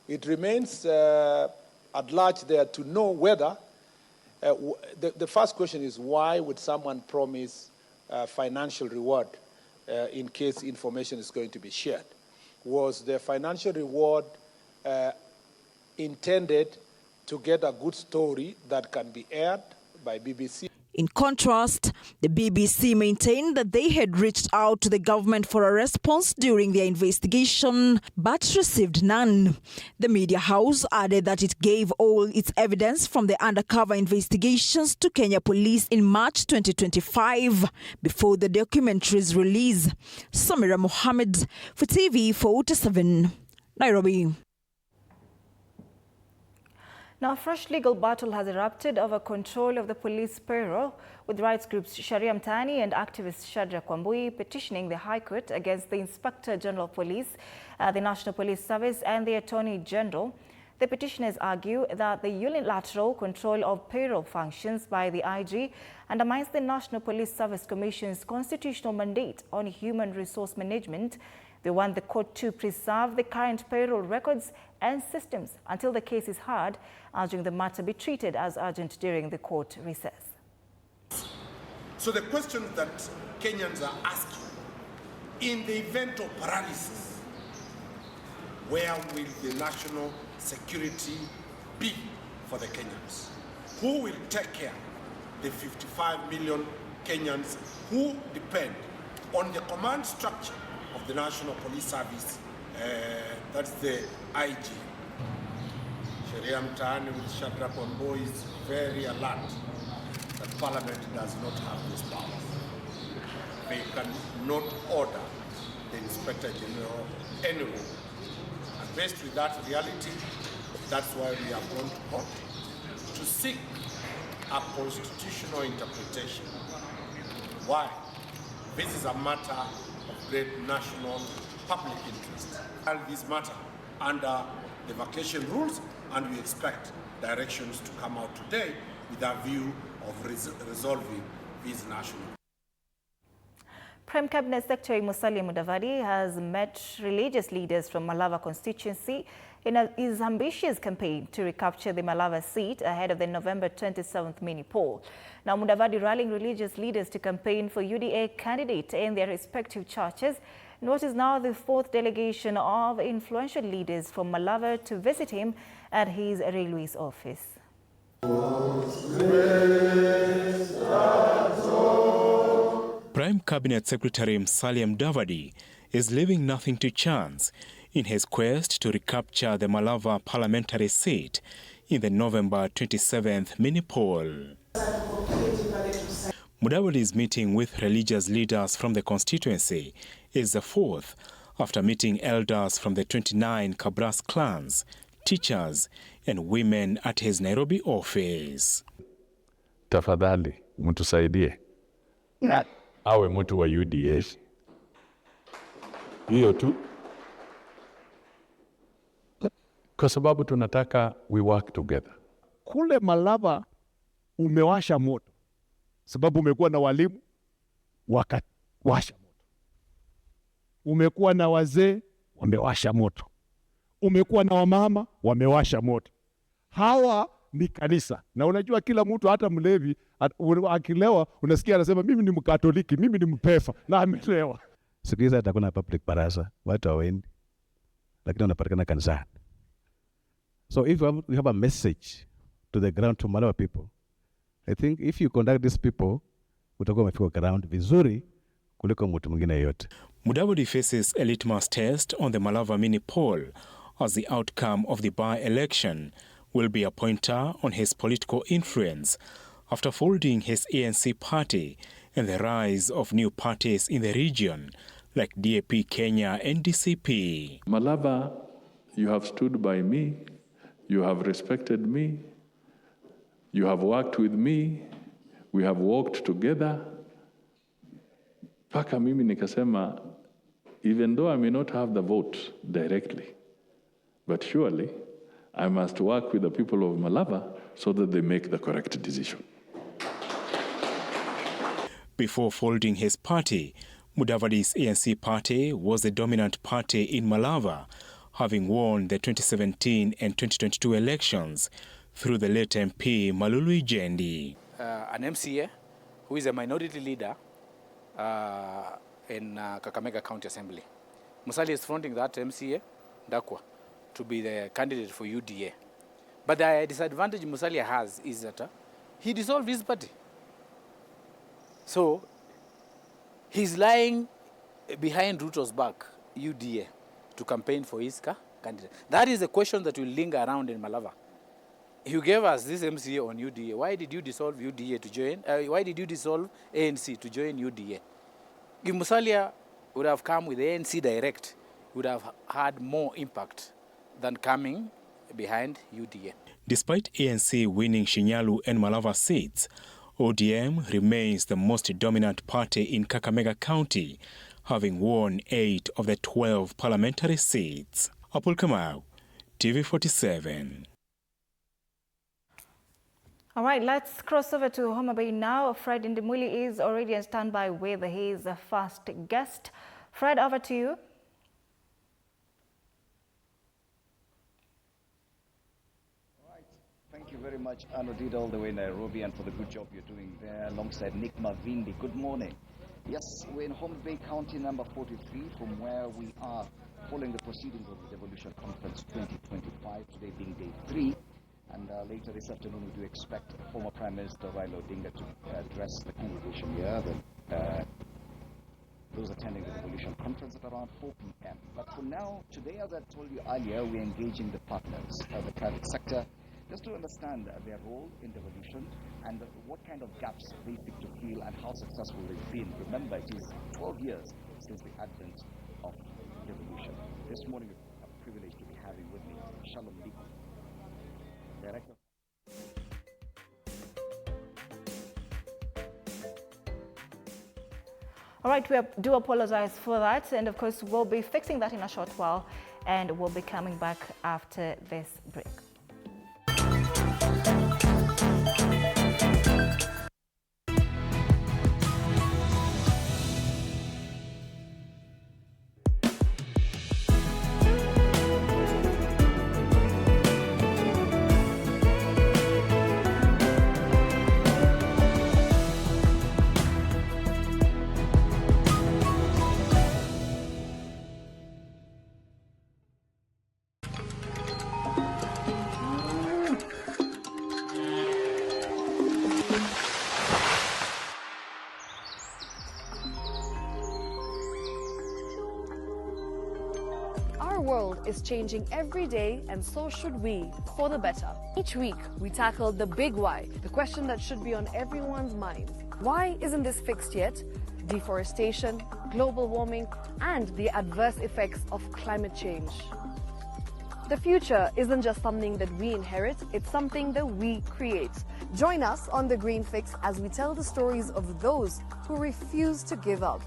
it remains at large there to know whether, the first question is, why would someone promise financial reward in case information is going to be shared? Was the financial reward intended to get a good story that can be aired by BBC? In contrast, the BBC maintained that they had reached out to the government for a response during their investigation, but received none. The media house added that it gave all its evidence from the undercover investigations to Kenya Police in March 2025, before the documentary's release. Samira Mohammed for TV47, Nairobi. Now, a fresh legal battle has erupted over control of the police payroll, with rights groups Sharia Mtaani and activist Shadrack Wambui petitioning the High Court against the Inspector General of Police, the National Police Service and the Attorney General. The petitioners argue that the unilateral control of payroll functions by the IG undermines the National Police Service Commission's constitutional mandate on human resource management. They want the court to preserve the current payroll records and systems until the case is heard, urging the matter be treated as urgent during the court recess. So the question that Kenyans are asking, in the event of paralysis, where will the national security be for the Kenyans? Who will take care of the 55 million Kenyans who depend on the command structure of the National Police Service, that's the IG. Sharia Mtaani with Shadrack Wambui is very alert that Parliament does not have this power. They cannot order the Inspector General anywhere. And based with that reality, that's why we have gone to court to seek a constitutional interpretation. Why? This is a matter of great national public interest. And this matter under the vacation rules, and we expect directions to come out today with a view of resolving these national. Prime Cabinet Secretary Musalia Mudavadi has met religious leaders from Malava constituency in his ambitious campaign to recapture the Malava seat ahead of the November 27th mini poll. Now, Mudavadi rallying religious leaders to campaign for UDA candidate in their respective churches in what is now the fourth delegation of influential leaders from Malava to visit him at his railways office. Prime Cabinet Secretary Musalia Mudavadi is leaving nothing to chance in his quest to recapture the Malava parliamentary seat in the November 27th mini poll. Mudavadi's meeting with religious leaders from the constituency is the fourth after meeting elders from the 29 Kabras clans, teachers and women at his Nairobi office. Tafadhali mtusaidie awe mtu wa UDA. Hiyo tu, kwa sababu tunataka we work together. Kule Malava umewasha moto, sababu umekuwa na walimu wakawasha moto, umekuwa na wazee wamewasha moto, umekuwa na wamama wamewasha moto. Hawa ni kanisa. Na unajua kila mtu, hata mlevi akilewa unasikia anasema mimi ni Mkatoliki, mimi ni Mpefa, na amelewa. Siku hizi hata kuna public baraza, watu hawaendi, lakini wanapatikana kanisani. So if you have a message to the ground, to Malava people, I think if you conduct these people, utakuwa umefika ground vizuri kuliko mtu mwingine yote. Mudavadi faces a litmus test on the Malava mini poll as the outcome of the by-election will be a pointer on his political influence after folding his ANC party and the rise of new parties in the region like DAP Kenya and DCP. Malava, you have stood by me, you have respected me, you have worked with me, we have walked together. Paka mimi nikasema, even though I may not have the vote directly, but surely I must work with the people of Malava so that they make the correct decision. Before folding his party, Mudavadi's ANC party was the dominant party in Malava, having won the 2017 and 2022 elections through the late MP Malulu Ijendi. An MCA who is a minority leader in Kakamega County Assembly. Musalia is fronting that MCA, Dakwa, to be the candidate for UDA. But the disadvantage Musalia has is that he dissolved his party. So he's lying behind Ruto's back, UDA, to campaign for his candidate. That is the question that will linger around in Malava. You gave us this MCA on UDA. Why did you dissolve UDA to join? Why did you dissolve ANC to join UDA? If Musalia would have come with ANC direct, would have had more impact than coming behind UDA. Despite ANC winning Shinyalu and Malava seats, ODM remains the most dominant party in Kakamega County, having won 8 of the 12 parliamentary seats. Apul Kamau, TV47. All right, let's cross over to Homa Bay now. Fred Ndimuli is already on standby with his first guest. Fred, over to you. Thank you very much, Anodida, all the way in Nairobi, and for the good job you're doing there alongside Nick Mavindi. Good morning. Yes, we're in Homa Bay County number 43, from where we are following the proceedings of the Devolution Conference 2025, today being day 3. And later this afternoon, we do expect former Prime Minister Raila Odinga to address the congregation here, those attending the Devolution Conference at around 4 p.m. But for now, today, as I told you earlier, we're engaging the partners of the private sector just to understand their role in devolution and what kind of gaps they seek to fill and how successful they've been. Remember, it is 12 years since the advent of devolution. This morning, I'm privileged to be having with me Shalom Liko, Director. All right, we do apologize for that. And of course, we'll be fixing that in a short while. And we'll be coming back after this break. Our world is changing every day, and so should we, for the better. Each week, we tackle the big why, the question that should be on everyone's mind. Why isn't this fixed yet? Deforestation, global warming, and the adverse effects of climate change. The future isn't just something that we inherit, it's something that we create. Join us on The Green Fix as we tell the stories of those who refuse to give up.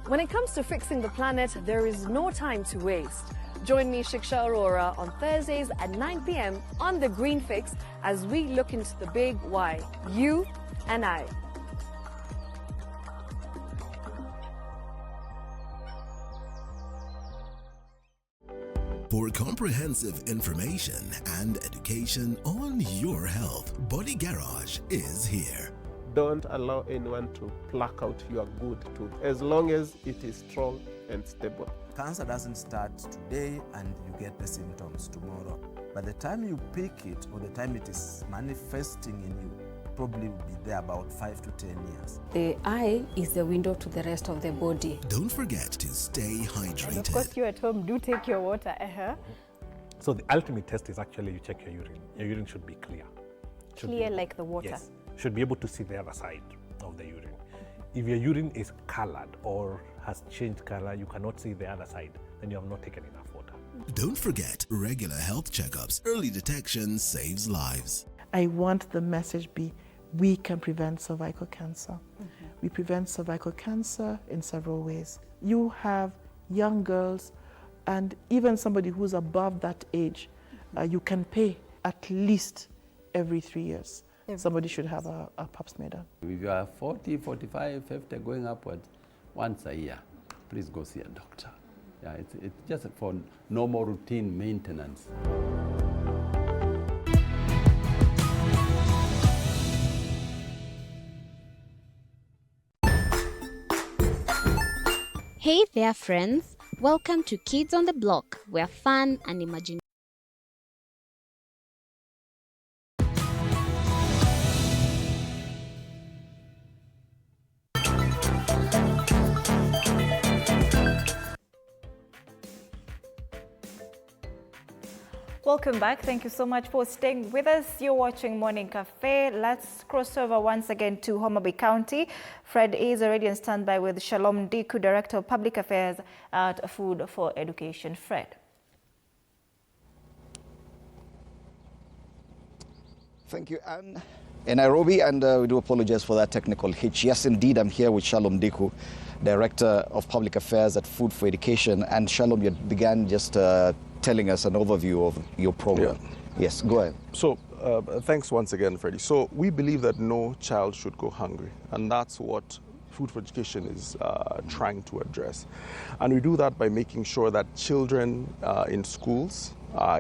When it comes to fixing the planet, there is no time to waste. Join me, Shiksha Arora, on Thursdays at 9 p.m. on The Green Fix as we look into the big why, you and I. for comprehensive information and education on your health. Body Garage is here. Don't allow anyone to pluck out your good tooth as long as it is strong and stable. Cancer doesn't start today and you get the symptoms tomorrow. By the time you pick it or the time it is manifesting in you, probably will be there about 5 to 10 years. The eye is the window to the rest of the body. Don't forget to stay hydrated. And of course, you at home do take your water. So the ultimate test is actually you check your urine. Your urine should be clear. Clear like the water? Yes. Should be able to see the other side of the urine. If your urine is colored or has changed color, you cannot see the other side, then you have not taken enough water. Don't forget regular health checkups. Early detection saves lives. I want the message be, we can prevent cervical cancer. We prevent cervical cancer in several ways. You have young girls and even somebody who's above that age, you can pay at least every 3 years. Somebody should have a pap smear done. If you are 40, 45, 50, going upward, once a year, please go see a doctor. Yeah, it's just for normal routine maintenance. Hey there, friends. Welcome to Kids on the Block, where fun and imagination. Welcome back. Thank you so much for staying with us. You're watching Morning Cafe. Let's cross over once again to Homa Bay County. Fred is already on standby with Shalom Diku, Director of Public Affairs at Food for Education. Fred. Thank you, Anne. In Nairobi, and we do apologize for that technical hitch. Yes, indeed, I'm here with Shalom Diku, Director of Public Affairs at Food for Education. And Shalom, you began just telling us an overview of your program. Yeah. Yes, go ahead. So, thanks once again, Freddie. So, we believe that no child should go hungry, and that's what Food for Education is trying to address. And we do that by making sure that children in schools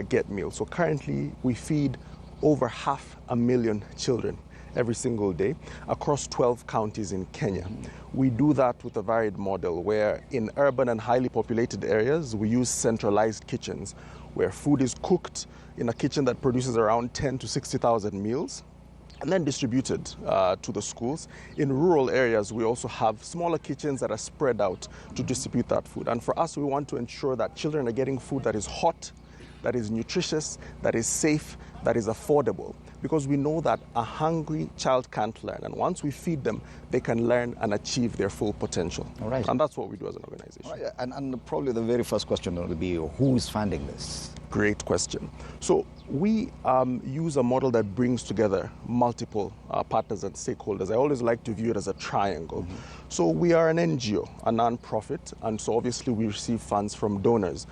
get meals. So, currently, we feed over 500,000 children every single day across 12 counties in Kenya. We do that with a varied model where in urban and highly populated areas, we use centralized kitchens where food is cooked in a kitchen that produces around 10 to 60,000 meals and then distributed to the schools. In rural areas, we also have smaller kitchens that are spread out to distribute that food. And for us, we want to ensure that children are getting food that is hot, that is nutritious, that is safe, that is affordable, because we know that a hungry child can't learn. And once we feed them, they can learn and achieve their full potential. All right. And that's what we do as an organization. Right. And probably the very first question will be, who is funding this? Great question. So we use a model that brings together multiple partners and stakeholders. I always like to view it as a triangle. So we are an NGO, a non-profit, and so obviously we receive funds from donors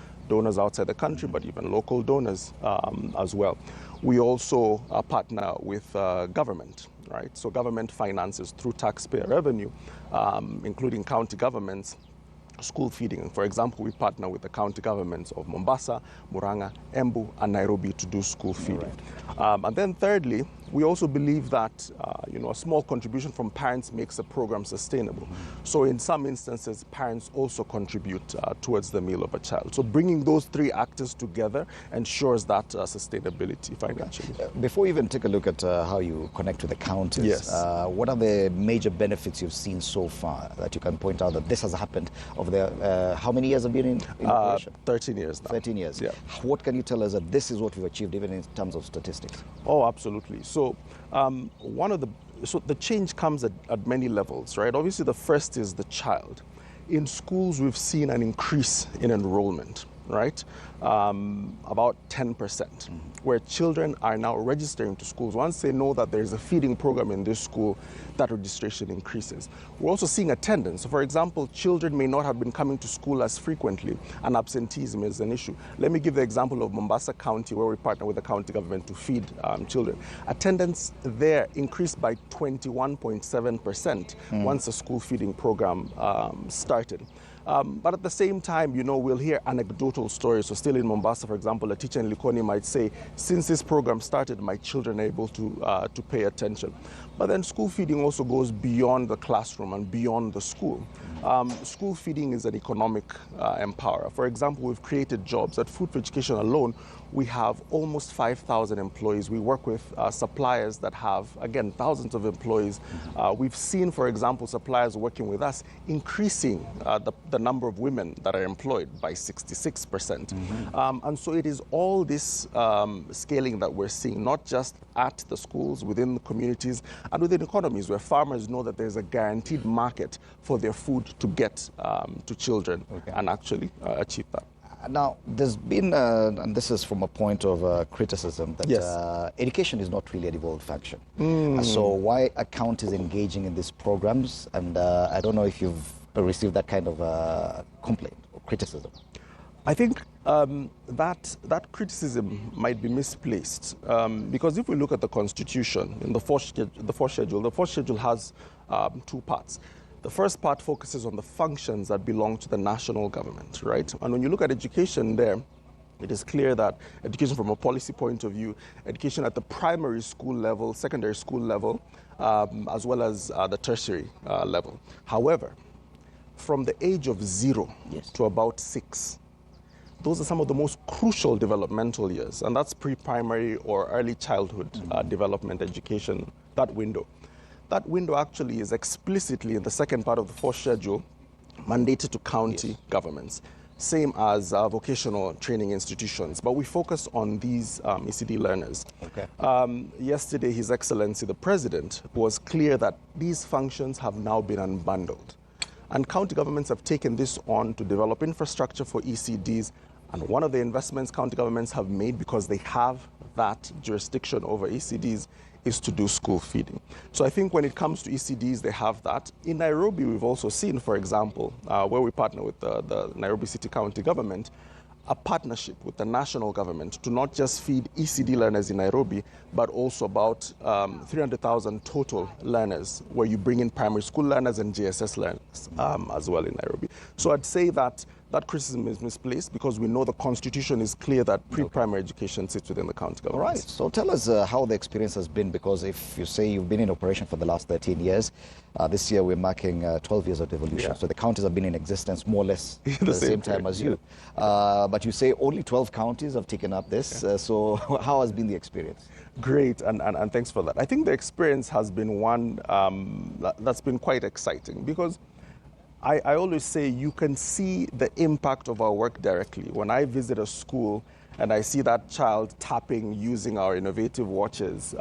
outside the country, but even local donors as well. We also partner with government, right? So government finances through taxpayer revenue, including county governments, school feeding. For example, we partner with the county governments of Mombasa, Murang'a, Embu, and Nairobi to do school feeding. Right. And then thirdly, we also believe that a small contribution from parents makes the program sustainable. So in some instances, parents also contribute towards the meal of a child. So bringing those three actors together ensures that sustainability financially. Before we even take a look at how you connect with the counties, yes. What are the major benefits you've seen so far that you can point out that this has happened over there? How many years have been in operation? 13 years now. 13 years. Yeah. What can you tell us that this is what we've achieved, even in terms of statistics? Oh, absolutely. So the change comes at many levels, right? Obviously, the first is the child. In schools, we've seen an increase in enrollment, right? About 10%, where children are now registering to schools. Once they know that there's a feeding program in this school, that registration increases. We're also seeing attendance. So for example, children may not have been coming to school as frequently, and absenteeism is an issue. Let me give the example of Mombasa County, where we partner with the county government to feed children. Attendance there increased by 21.7% once the school feeding program started. But at the same time, we'll hear anecdotal stories. So still in Mombasa, for example, a teacher in Likoni might say, since this program started, my children are able to pay attention. But then school feeding also goes beyond the classroom and beyond the school. School feeding is an economic empowerer. For example, we've created jobs. At Food for Education alone, we have almost 5,000 employees. We work with suppliers that have, again, thousands of employees. We've seen, for example, suppliers working with us increasing the number of women that are employed by 66%. And so it is all this scaling that we're seeing, not just at the schools, within the communities, and within economies where farmers know that there's a guaranteed market for their food to get to children and actually achieve that. Now, there's been, and this is from a point of criticism, that education is not really a devolved function. So why a county is engaging in these programs? And I don't know if you've received that kind of complaint or criticism. I think that criticism might be misplaced because if we look at the Constitution, in the fourth schedule has two parts. The first part focuses on the functions that belong to the national government, right? And when you look at education there, it is clear that education from a policy point of view, education at the primary school level, secondary school level, as well as the tertiary level. However, from the age of 0 to about 6, those are some of the most crucial developmental years, and that's pre-primary or early childhood development education, that window. That window actually is explicitly in the second part of the fourth schedule mandated to county governments, same as vocational training institutions. But we focus on these ECD learners. Yesterday, His Excellency, the President, was clear that these functions have now been unbundled. And county governments have taken this on to develop infrastructure for ECDs. And one of the investments county governments have made, because they have that jurisdiction over ECDs, is to do school feeding. So I think when it comes to ECDs, they have that. In Nairobi, we've also seen, for example, where we partner with the Nairobi City County government, a partnership with the national government to not just feed ECD learners in Nairobi, but also about 300,000 total learners, where you bring in primary school learners and JSS learners as well in Nairobi. So I'd say that that criticism is misplaced because we know the Constitution is clear that pre-primary education sits within the county government. All right, so tell us how the experience has been, because if you say you've been in operation for the last 13 years, this year we're marking 12 years of devolution. So the counties have been in existence more or less at the same time as you. But you say only 12 counties have taken up this. So how has been the experience? Great, and thanks for that. I think the experience has been one that's been quite exciting, because I always say you can see the impact of our work directly. When I visit a school and I see that child tapping using our innovative watches,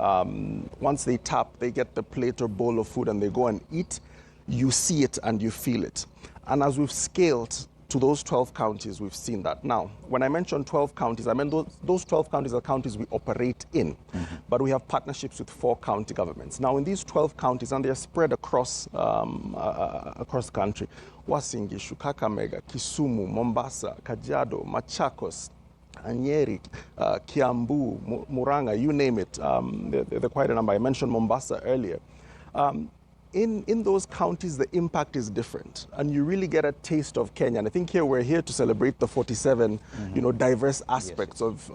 once they tap, they get the plate or bowl of food and they go and eat, you see it and you feel it. And as we've scaled to those 12 counties, we've seen that. Now, when I mention 12 counties, I mean those 12 counties are counties we operate in, but we have partnerships with 4 county governments. Now, in these 12 counties, and they're spread across the country, Wasingishu, Kakamega, Kisumu, Mombasa, Kajiado, Machakos, Nyeri, Kiambu, Muranga, you name it. There are quite a number. I mentioned Mombasa earlier. In those counties, the impact is different, and you really get a taste of Kenya. And I think we're here to celebrate the 47, diverse aspects of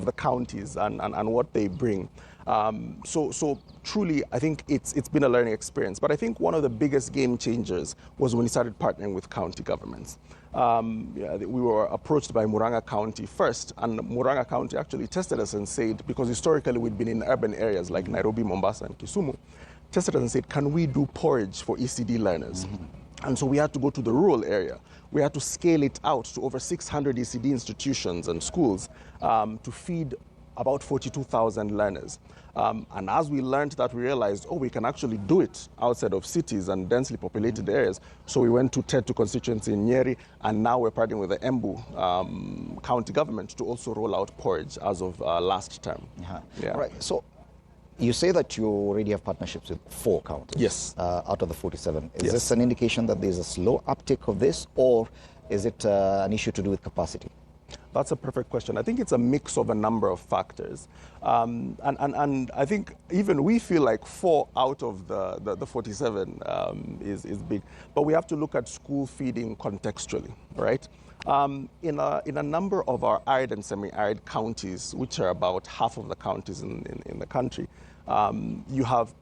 the counties and what they bring. So truly, I think it's been a learning experience. But I think one of the biggest game changers was when we started partnering with county governments. We were approached by Muranga County first, and Muranga County actually tested us and said, because historically we'd been in urban areas like Nairobi, Mombasa, and Kisumu, tested us and said, can we do porridge for ECD learners? And so we had to go to the rural area. We had to scale it out to over 600 ECD institutions and schools to feed about 42,000 learners. And as we learned that, we realized, we can actually do it outside of cities and densely populated areas. So we went to Tetu constituency in Nyeri, and now we're partnering with the Embu county government to also roll out porridge as of last term. All right, so you say that you already have partnerships with 4 counties. Yes. Out of the 47. Is this an indication that there's a slow uptake of this, or is it an issue to do with capacity? That's a perfect question. I think it's a mix of a number of factors. And I think even we feel like 4 out of the 47 is big. But we have to look at school feeding contextually, right? In a number of our arid and semi-arid counties, which are about half of the counties in the country, you have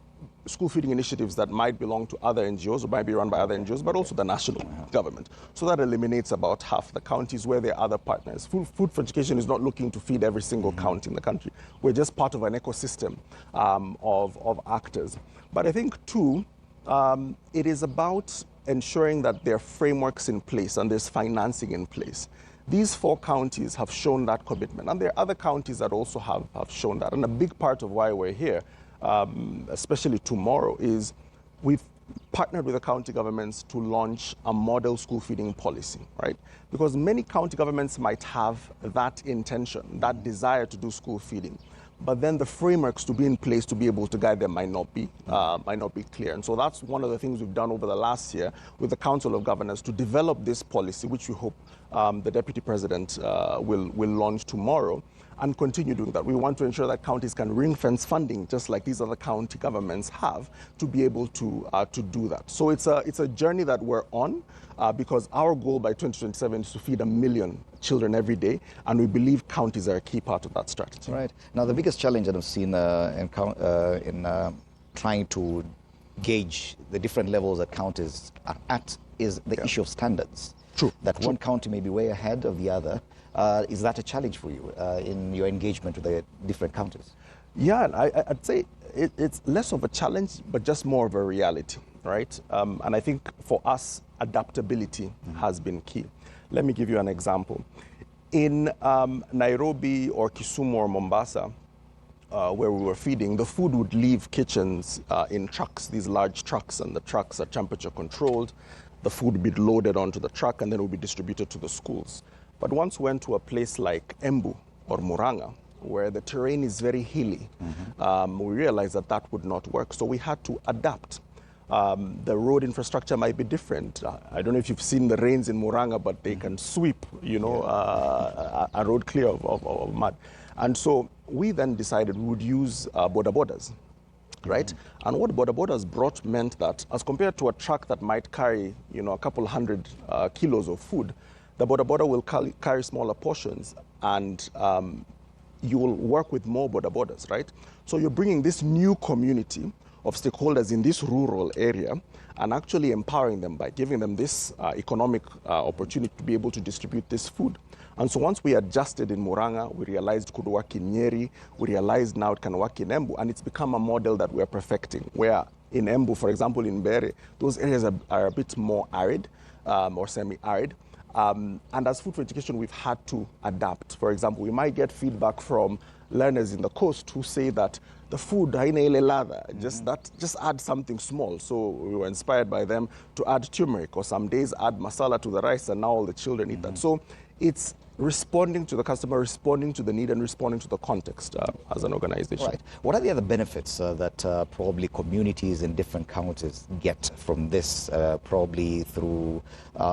school feeding initiatives that might belong to other NGOs or might be run by other NGOs, but also the national government. So that eliminates about half the counties where there are other partners. Food for Education is not looking to feed every single county in the country. We're just part of an ecosystem of actors. But I think, too, it is about ensuring that there are frameworks in place and there's financing in place. These 4 counties have shown that commitment, and there are other counties that also have shown that. And a big part of why we're here, especially tomorrow, is we've partnered with the county governments to launch a model school feeding policy, right? Because many county governments might have that intention, that desire to do school feeding, but then the frameworks to be in place to be able to guide them might not be clear. And so that's one of the things we've done over the last year with the Council of Governors to develop this policy, which we hope the Deputy President will launch tomorrow, and continue doing that. We want to ensure that counties can ring-fence funding, just like these other county governments have, to be able to do that. So it's a journey that we're on, because our goal by 2027 is to feed 1 million children every day, and we believe counties are a key part of that strategy. Right. Now, the biggest challenge that I've seen in trying to gauge the different levels that counties are at is the issue of standards. True. That one county may be way ahead of the other. Is that a challenge for you in your engagement with the different counties? Yeah, I'd say it's less of a challenge, but just more of a reality, right? And I think for us, adaptability has been key. Let me give you an example. In Nairobi or Kisumu or Mombasa, where we were feeding, the food would leave kitchens in trucks, these large trucks, and the trucks are temperature controlled. The food would be loaded onto the truck and then it would be distributed to the schools. But once we went to a place like Embu or Muranga, where the terrain is very hilly, we realized that that would not work. So we had to adapt. The road infrastructure might be different. I don't know if you've seen the rains in Muranga, but they can sweep, a road clear of mud. And so we then decided we would use boda bodas, right? And what boda bodas brought meant that, as compared to a truck that might carry, a couple hundred kilos of food, the boda boda will carry smaller portions, and you will work with more boda bodas, right? So you're bringing this new community of stakeholders in this rural area and actually empowering them by giving them this economic opportunity to be able to distribute this food. And so once we adjusted in Muranga, we realized it could work in Nyeri, we realized now it can work in Embu, and it's become a model that we're perfecting, where in Embu, for example, in Bere, those areas are a bit more arid or semi-arid. And as Food for Education, we've had to adapt. For example, we might get feedback from learners in the coast who say that the food, just add something small. So we were inspired by them to add turmeric, or some days add masala to the rice, and now all the children eat that. So it's responding to the customer, responding to the need, and responding to the context as an organization. Right. What are the other benefits that probably communities in different counties get from this? Probably through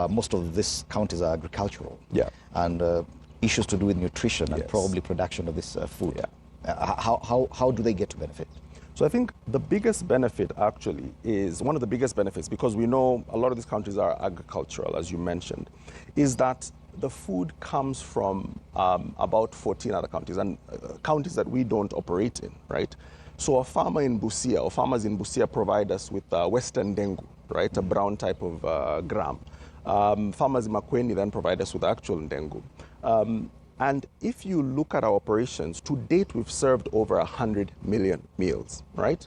most of these counties are agricultural. Yeah. And issues to do with nutrition and probably production of this food. Yeah. How do they get to benefit? So I think the biggest benefit actually is, one of the biggest benefits, because we know a lot of these countries are agricultural, as you mentioned, is that the food comes from about 14 other counties, and counties that we don't operate in, right? So a farmer in Busia, or farmers in Busia, provide us with Western dengu, right? A brown type of gram. Farmers in Makueni then provide us with actual dengu. And if you look at our operations, to date we've served over 100 million meals, right?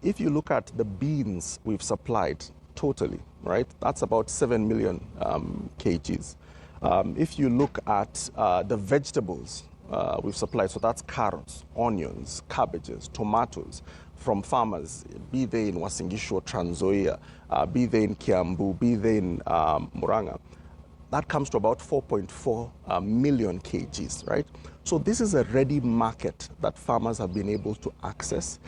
If you look at the beans we've supplied totally, right, that's about 7 million kgs. If you look at the vegetables we've supplied, so that's carrots, onions, cabbages, tomatoes, from farmers, be they in Uasin Gishu or Trans Nzoia, be they in Kiambu, be they in Muranga, that comes to about 4.4 million kgs, right? So this is a ready market that farmers have been able to access.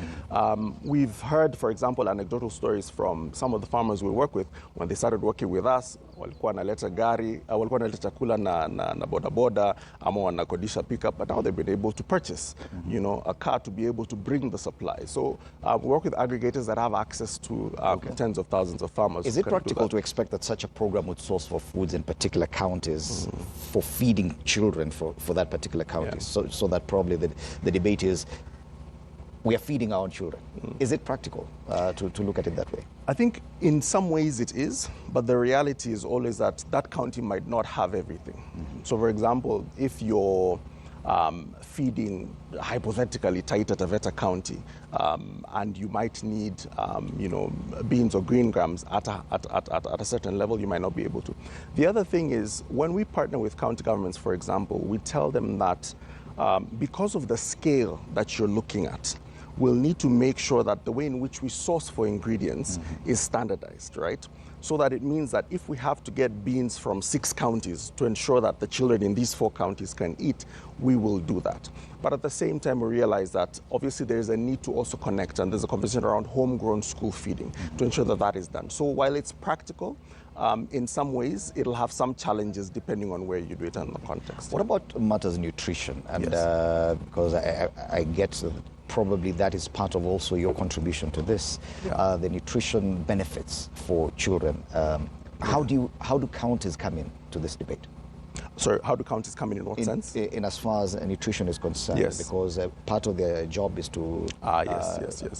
We've heard, for example, anecdotal stories from some of the farmers we work with. When they started working with us, walikuwa wanaleta gari, walikuwa wanaleta chakula na bodaboda, ama wanakodisha pickup, but now they've been able to purchase, you know, a car to be able to bring the supply. So we work with aggregators that have access to tens of thousands of farmers. Is it practical to expect that such a program would source for foods in particular counties for feeding children for that particular county? So that probably the debate is, we are feeding our own children. Is it practical to look at it that way? I think in some ways it is, but the reality is always that that county might not have everything. So for example, if you're feeding hypothetically Taita Taveta County, and you might need, you know, beans or green grams at a certain level, you might not be able to. The other thing is, when we partner with county governments, for example, we tell them that because of the scale that you're looking at, we'll need to make sure that the way in which we source for ingredients is standardized, right? So that it means that if we have to get beans from 6 counties to ensure that the children in these 4 counties can eat, we will do that. But at the same time, we realize that obviously there's a need to also connect, and there's a conversation around homegrown school feeding to ensure that that is done. So while it's practical, in some ways, it'll have some challenges depending on where you do it and the context. What about matters nutrition? And because I get that probably that is part of also your contribution to this, the nutrition benefits for children. How do counties come in to this debate? Sorry, how do counties come in what sense? In as far as nutrition is concerned, because part of their job is to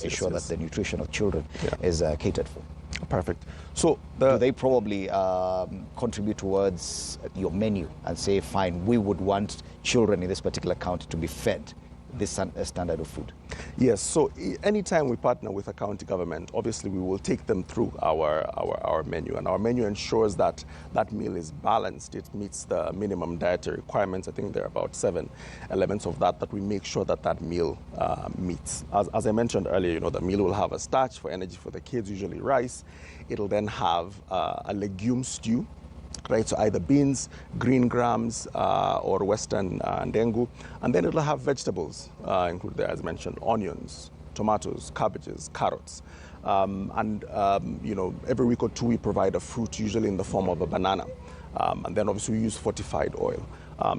ensure that the nutrition of children is catered for. Perfect. So do they probably contribute towards your menu and say, fine, we would want children in this particular county to be fed this standard of food? Yes, so anytime we partner with a county government, obviously we will take them through our menu, and our menu ensures that that meal is balanced. It meets the minimum dietary requirements. I think there are about 7 elements of that we make sure that meal meets. As I mentioned earlier, you know, the meal will have a starch for energy for the kids, usually rice. It'll then have a legume stew, right? So either beans, green grams, or Western ndengu. And then it'll have vegetables, included there, as mentioned, onions, tomatoes, cabbages, carrots. You know, every week or 2 we provide a fruit, usually in the form of a banana. And then obviously we use fortified oil.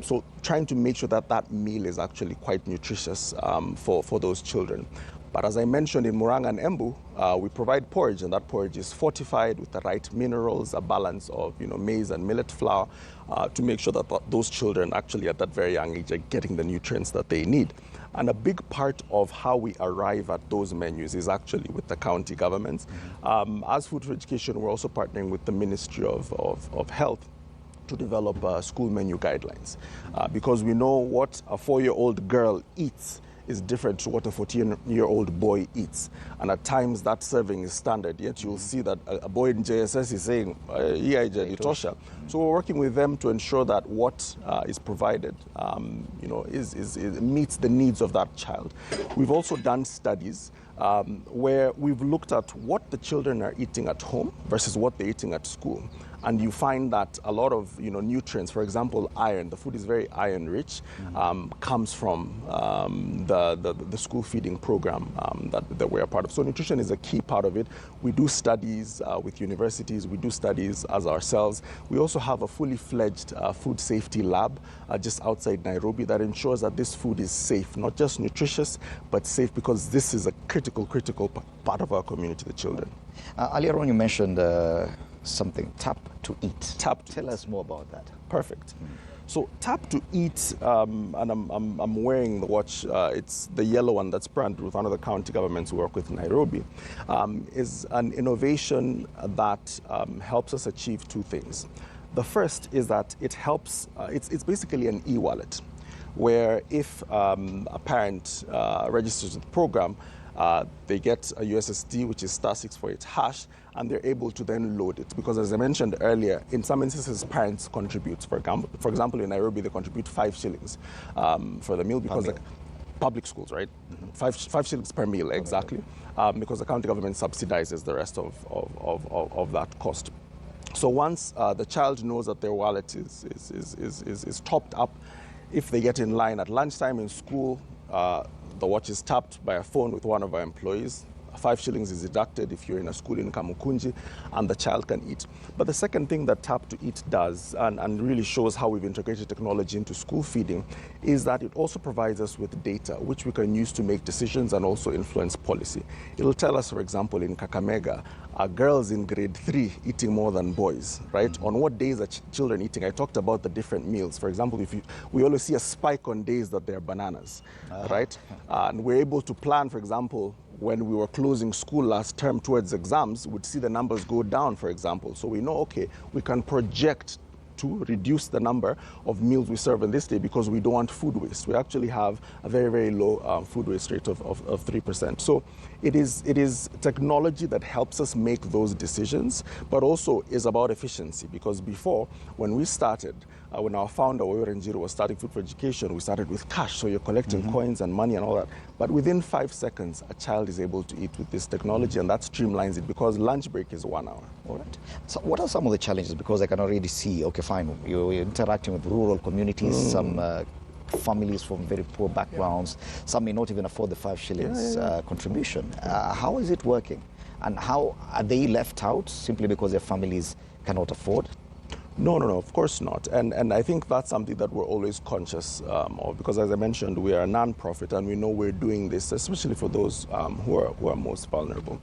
So trying to make sure that that meal is actually quite nutritious for those children. But as I mentioned, in Muranga and Embu, we provide porridge, and that porridge is fortified with the right minerals, a balance of, you know, maize and millet flour, to make sure that those children actually at that very young age are getting the nutrients that they need. And a big part of how we arrive at those menus is actually with the county governments. As Food for Education, we're also partnering with the Ministry of Health to develop school menu guidelines, because we know what a 4-year-old girl eats is different to what a 14-year-old boy eats. And at times that serving is standard, yet you'll see that a boy in JSS is saying, Itosha. So we're working with them to ensure that what is provided you know, is meets the needs of that child. We've also done studies where we've looked at what the children are eating at home versus what they're eating at school. And you find that a lot of, you know, nutrients, for example, iron, the food is very iron rich, comes from the school feeding program that we're a part of. So nutrition is a key part of it. We do studies with universities, we do studies as ourselves. We also have a fully fledged food safety lab just outside Nairobi that ensures that this food is safe, not just nutritious, but safe, because this is a critical part of our community, the children. Earlier on you mentioned something, tap to eat. Tell us more about that. Perfect. So tap to eat, and I'm wearing the watch, it's the yellow one that's branded with one of the county governments we work with in Nairobi, is an innovation that helps us achieve 2 things. The first is that it helps, it's basically an e-wallet, where if a parent registers with the program, they get a USSD, which is *648#, and they're able to then load it. Because as I mentioned earlier, in some instances, parents contribute. For example, in Nairobi, they contribute 5 shillings for the meal, because public schools, right? 5 shillings per meal, exactly, because the county government subsidizes the rest of that cost. So once the child knows that their wallet is topped up, If they get in line at lunchtime in school, the watch is tapped by a phone with one of our employees. 5 shillings is deducted if you're in a school in Kamukunji, and the child can eat. But the second thing that Tap to Eat does, and really shows how we've integrated technology into school feeding, is that it also provides us with data which we can use to make decisions and also influence policy. It'll tell us, for example, in Kakamega, are girls in grade 3 eating more than boys, right? On what days are children eating? I talked about the different meals. For example, we always see a spike on days that there are bananas, right? And we're able to plan, for example, when we were closing school last term towards exams, we'd see the numbers go down, for example. So we know, okay, we can project to reduce the number of meals we serve in this day because we don't want food waste. We actually have a very, very low food waste rate of 3%. So it is technology that helps us make those decisions, but also is about efficiency, because before, when we started, when our founder, Wawerenjiro, was starting Food for Education, we started with cash, so you're collecting coins and money and all that. But within 5 seconds, a child is able to eat with this technology, and that streamlines it because lunch break is 1 hour. All right. So what are some of the challenges? Because I can already see, okay, fine, you're interacting with rural communities, some families from very poor backgrounds, some may not even afford the 5 shillings contribution. How is it working? And how are they left out simply because their families cannot afford? No, of course not. And I think that's something that we're always conscious of, because as I mentioned, we are a non-profit and we know we're doing this, especially for those who are most vulnerable.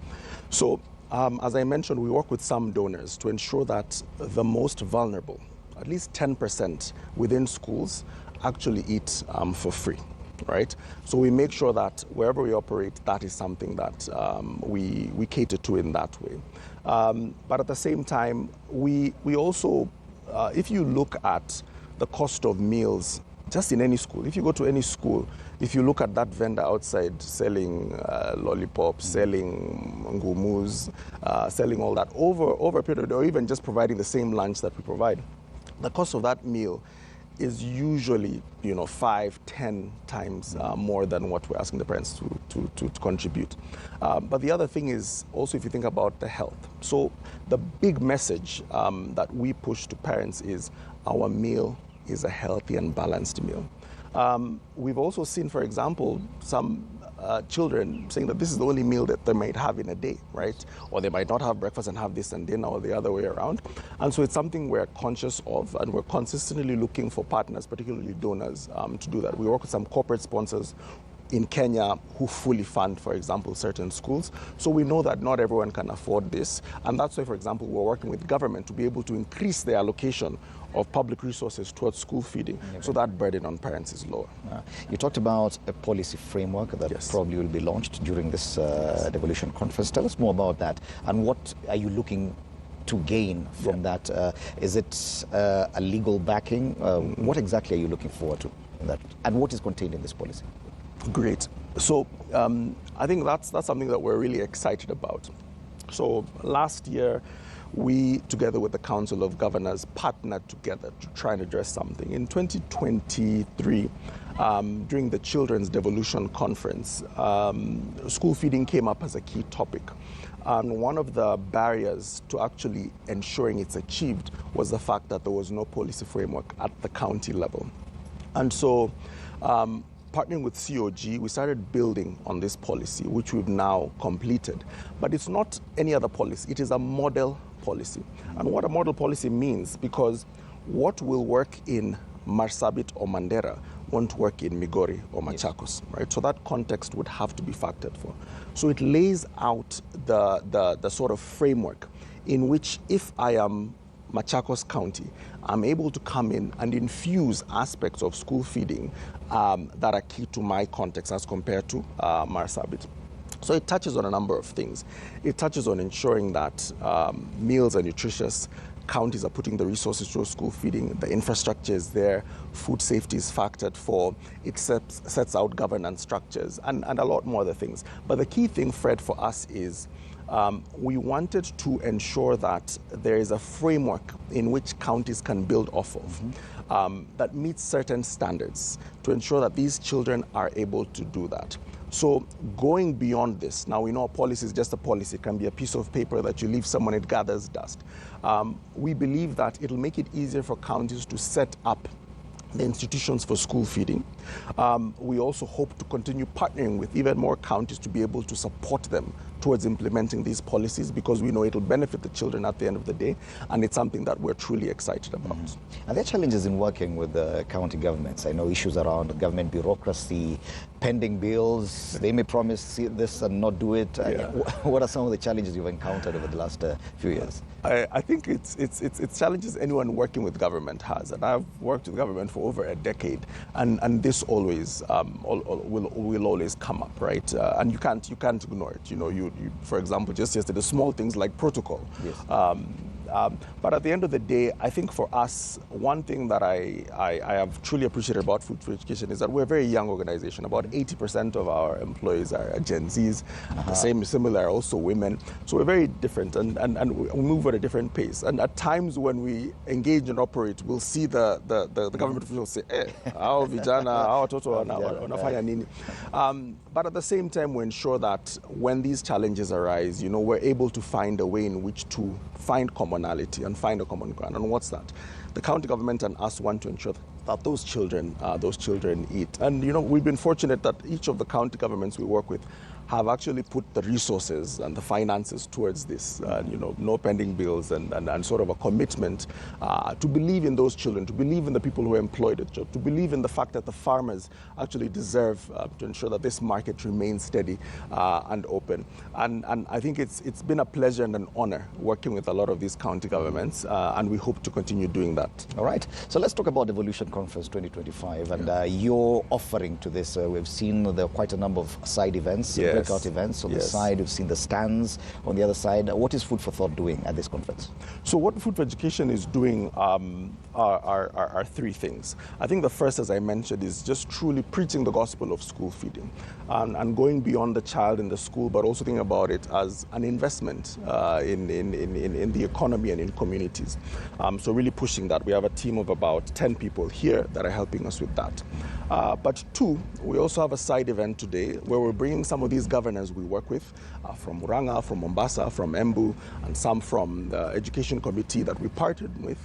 So as I mentioned, we work with some donors to ensure that the most vulnerable, at least 10% within schools, actually eat for free. Right? So we make sure that wherever we operate, that is something that we cater to in that way. But at the same time, we also, if you look at the cost of meals, just in any school, if you go to any school, if you look at that vendor outside selling lollipops, selling ngumus, selling all that over a period, or even just providing the same lunch that we provide, the cost of that meal is usually 5-10 times more than what we're asking the parents to contribute. But the other thing is also, if you think about the health. So the big message that we push to parents is our meal is a healthy and balanced meal. We've also seen, for example, some children saying that this is the only meal that they might have in a day, right? Or they might not have breakfast and have this and dinner, or the other way around. And so it's something we're conscious of, and we're consistently looking for partners, particularly donors, to do that. We work with some corporate sponsors in Kenya who fully fund, for example, certain schools. So we know that not everyone can afford this. And that's why, for example, we're working with government to be able to increase the allocation of public resources towards school feeding, so that burden on parents is lower. You talked about a policy framework that probably will be launched during this devolution conference. Tell us more about that, and what are you looking to gain from that? Is it a legal backing? What exactly are you looking forward to in that, and what is contained in this policy? Great. So I think that's something that we're really excited about. So last year, we, together with the Council of Governors, partnered together to try and address something. In 2023, during the Children's Devolution Conference, school feeding came up as a key topic. And one of the barriers to actually ensuring it's achieved was the fact that there was no policy framework at the county level. And so, partnering with COG, we started building on this policy, which we've now completed. But it's not any other policy, it is a model policy. And what a model policy means, because what will work in Marsabit or Mandera won't work in Migori or Machakos, right? So that context would have to be factored for. So it lays out the sort of framework in which, if I am Machakos County, I'm able to come in and infuse aspects of school feeding that are key to my context as compared to Marsabit. So it touches on a number of things. It touches on ensuring that meals are nutritious, counties are putting the resources towards school feeding, the infrastructure is there, food safety is factored for, it sets out governance structures, and a lot more other things. But the key thing, Fred, for us is we wanted to ensure that there is a framework in which counties can build off of that meets certain standards to ensure that these children are able to do that. So going beyond this, now we know a policy is just a policy. It can be a piece of paper that you leave someone, it gathers dust. We believe that it'll make it easier for counties to set up the institutions for school feeding. We also hope to continue partnering with even more counties to be able to support them towards implementing these policies, because we know it'll benefit the children at the end of the day, and it's something that we're truly excited about. Are there challenges in working with the county governments? I know issues around government bureaucracy, pending bills. They may promise this and not do it. What are some of the challenges you've encountered over the last few years? I think it's challenges anyone working with government has, and I've worked with government for over a decade, and this always will always come up, right? And you can't ignore it. You know, you for example, just yesterday, small things like protocol. Yes. But at the end of the day, I think for us, one thing that I have truly appreciated about Food for Education is that we're a very young organization. About 80% of our employees are Gen Zs. Similar also women. So we're very different, and we move at a different pace. And at times when we engage and operate, we'll see the government officials say, hao vijana, hao watoto wanafanya nini? But at the same time, we ensure that when these challenges arise, you know, we're able to find a way in which to find commonality and find a common ground. And what's that? The county government and us want to ensure that those children eat. And, you know, we've been fortunate that each of the county governments we work with have actually put the resources and the finances towards this, you know, no pending bills and sort of a commitment to believe in those children, to believe in the people who are employed at job, to believe in the fact that the farmers actually deserve to ensure that this market remains steady and open. And I think it's been a pleasure and an honor working with a lot of these county governments, and we hope to continue doing that. All right. So let's talk about Evolution Conference 2025 and your offering to this. We've seen there are quite a number of side events. Breakout events on the side. We've seen the stands on the other side. What is Food for Thought doing at this conference? So what Food for Education is doing are three things. I think the first, as I mentioned, is just truly preaching the gospel of school feeding and going beyond the child in the school, but also thinking about it as an investment in the economy and in communities. So really pushing that. We have a team of about 10 people here that are helping us with that. But two, we also have a side event today where we're bringing some of these governors we work with from Muranga, from Mombasa, from Embu, and some from the education committee that we partnered with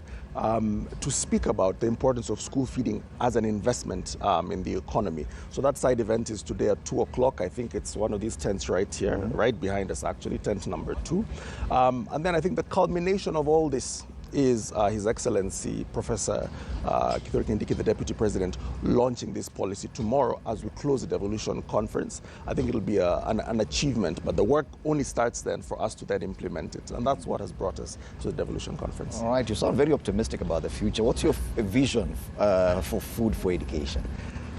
to speak about the importance of school feeding as an investment in the economy. So that side event is today at 2 o'clock. I think it's one of these tents right here, right behind us actually, tent number 2. And then I think the culmination of all this is His Excellency Professor Kithure Kindiki, the Deputy President, launching this policy tomorrow as we close the Devolution Conference. I think it'll be an achievement, but the work only starts then for us to then implement it. And that's what has brought us to the Devolution Conference. All right, you sound very optimistic about the future. What's your vision for Food for Education?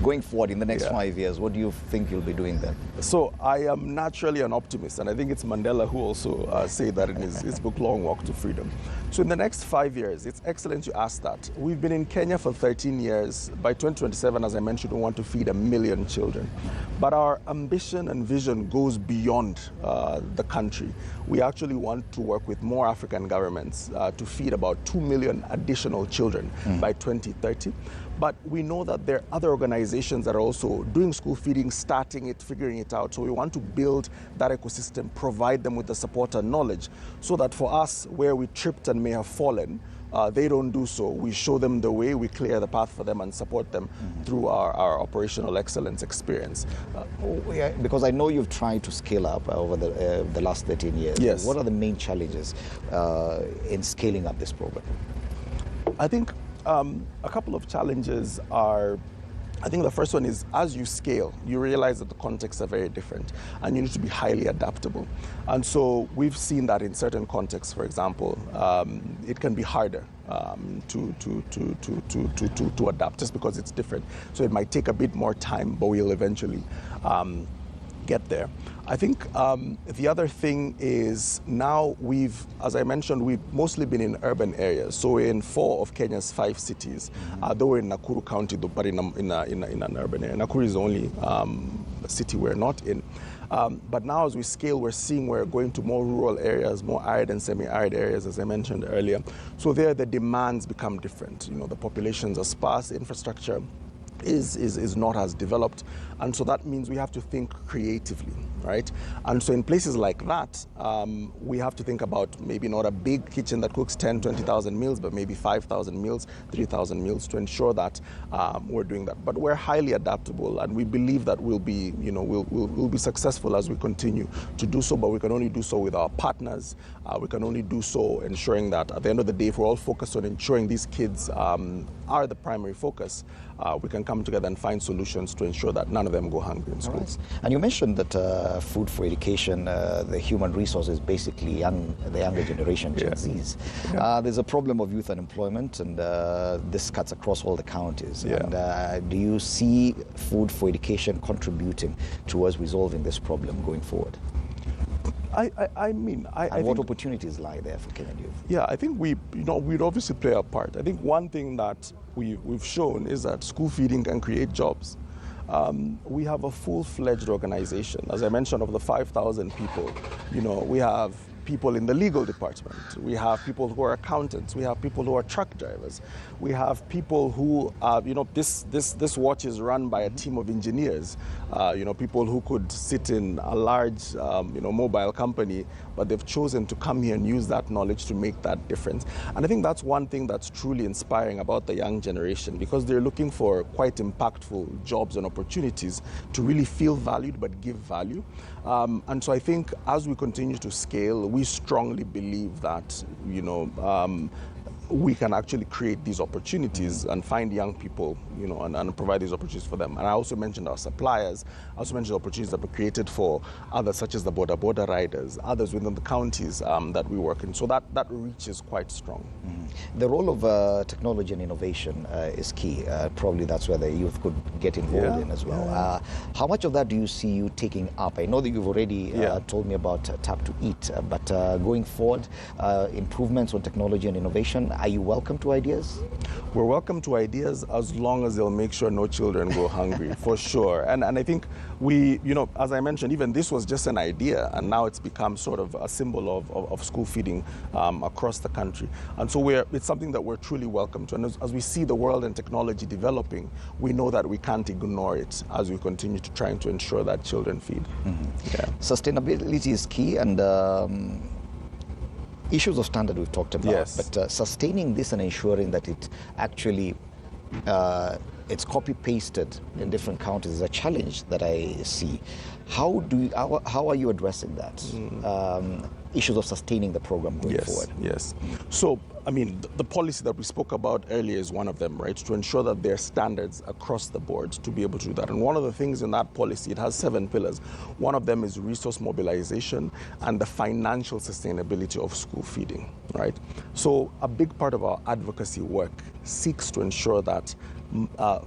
Going forward in the next 5 years, what do you think you'll be doing then? So I am naturally an optimist, and I think it's Mandela who also said that in his book, Long Walk to Freedom. So in the next 5 years, it's excellent you asked that. We've been in Kenya for 13 years. By 2027, as I mentioned, we want to feed 1 million children. But our ambition and vision goes beyond the country. We actually want to work with more African governments to feed about 2 million additional children by 2030. But we know that there are other organizations that are also doing school feeding, starting it, figuring it out. So we want to build that ecosystem, provide them with the support and knowledge, so that for us, where we tripped and may have fallen, they don't do so. We show them the way, we clear the path for them and support them through our operational excellence experience. Because I know you've tried to scale up over the last 13 years. Yes. What are the main challenges in scaling up this program? I think a couple of challenges are, I think the first one is, as you scale, you realize that the contexts are very different and you need to be highly adaptable. And so we've seen that in certain contexts, for example, it can be harder to adapt just because it's different. So it might take a bit more time, but we'll eventually get there. I think the other thing is now as I mentioned, we've mostly been in urban areas. So we're in 4 of Kenya's 5 cities, though we're in Nakuru County, but in an urban area. Nakuru is the only city we're not in. But now as we scale, we're seeing we're going to more rural areas, more arid and semi-arid areas, as I mentioned earlier. So there the demands become different. You know, the populations are sparse, infrastructure is not as developed, and so that means we have to think creatively, right? And so in places like that, we have to think about maybe not a big kitchen that cooks 10, 20,000 meals, but maybe 5,000 meals, 3,000 meals to ensure that we're doing that. But we're highly adaptable, and we believe that we'll be successful as we continue to do so, but we can only do so with our partners. We can only do so ensuring that at the end of the day, if we're all focused on ensuring these kids are the primary focus, we can come together and find solutions to ensure that none of them go hungry in schools. Right. And you mentioned that food for education, the human resource is basically the younger generation, Gen Zs. There's a problem of youth unemployment, and this cuts across all the counties. And do you see food for education contributing towards resolving this problem going forward? I what opportunities lie there for Kenyan youth? Yeah, I think we'd obviously play our part. I think one thing that we've shown is that school feeding can create jobs. We have a full-fledged organization. As I mentioned, of the 5,000 people, we have people in the legal department. We have people who are accountants. We have people who are truck drivers. We have people who, this watch is run by a team of engineers. People who could sit in a large, mobile company, but they've chosen to come here and use that knowledge to make that difference. And I think that's one thing that's truly inspiring about the young generation, because they're looking for quite impactful jobs and opportunities to really feel valued but give value. And so I think as we continue to scale, we strongly believe that, we can actually create these opportunities and find young people, and provide these opportunities for them. And I also mentioned our suppliers. I also mentioned the opportunities that were created for others, such as the border riders, others within the counties that we work in. So that reach is quite strong. The role of technology and innovation is key. Probably that's where the youth could get involved in as well. How much of that do you see you taking up? I know that you've already told me about Tap to Eat, but going forward, improvements on technology and innovation, are you welcome to ideas? We're welcome to ideas as long as they'll make sure no children go hungry, for sure. And I think we, as I mentioned, even this was just an idea, and now it's become sort of a symbol of school feeding across the country. And so it's something that we're truly welcome to. And as we see the world and technology developing, we know that we can't ignore it as we continue to try to ensure that children feed. Sustainability is key, and issues of standard we've talked about, but sustaining this and ensuring that it actually it's copy-pasted in different counties is a challenge that I see. How are you addressing that? Issues of sustaining the program going forward? Yes. So, the policy that we spoke about earlier is one of them, right? To ensure that there are standards across the board to be able to do that. And one of the things in that policy, it has 7 pillars. One of them is resource mobilization and the financial sustainability of school feeding, right? So a big part of our advocacy work seeks to ensure that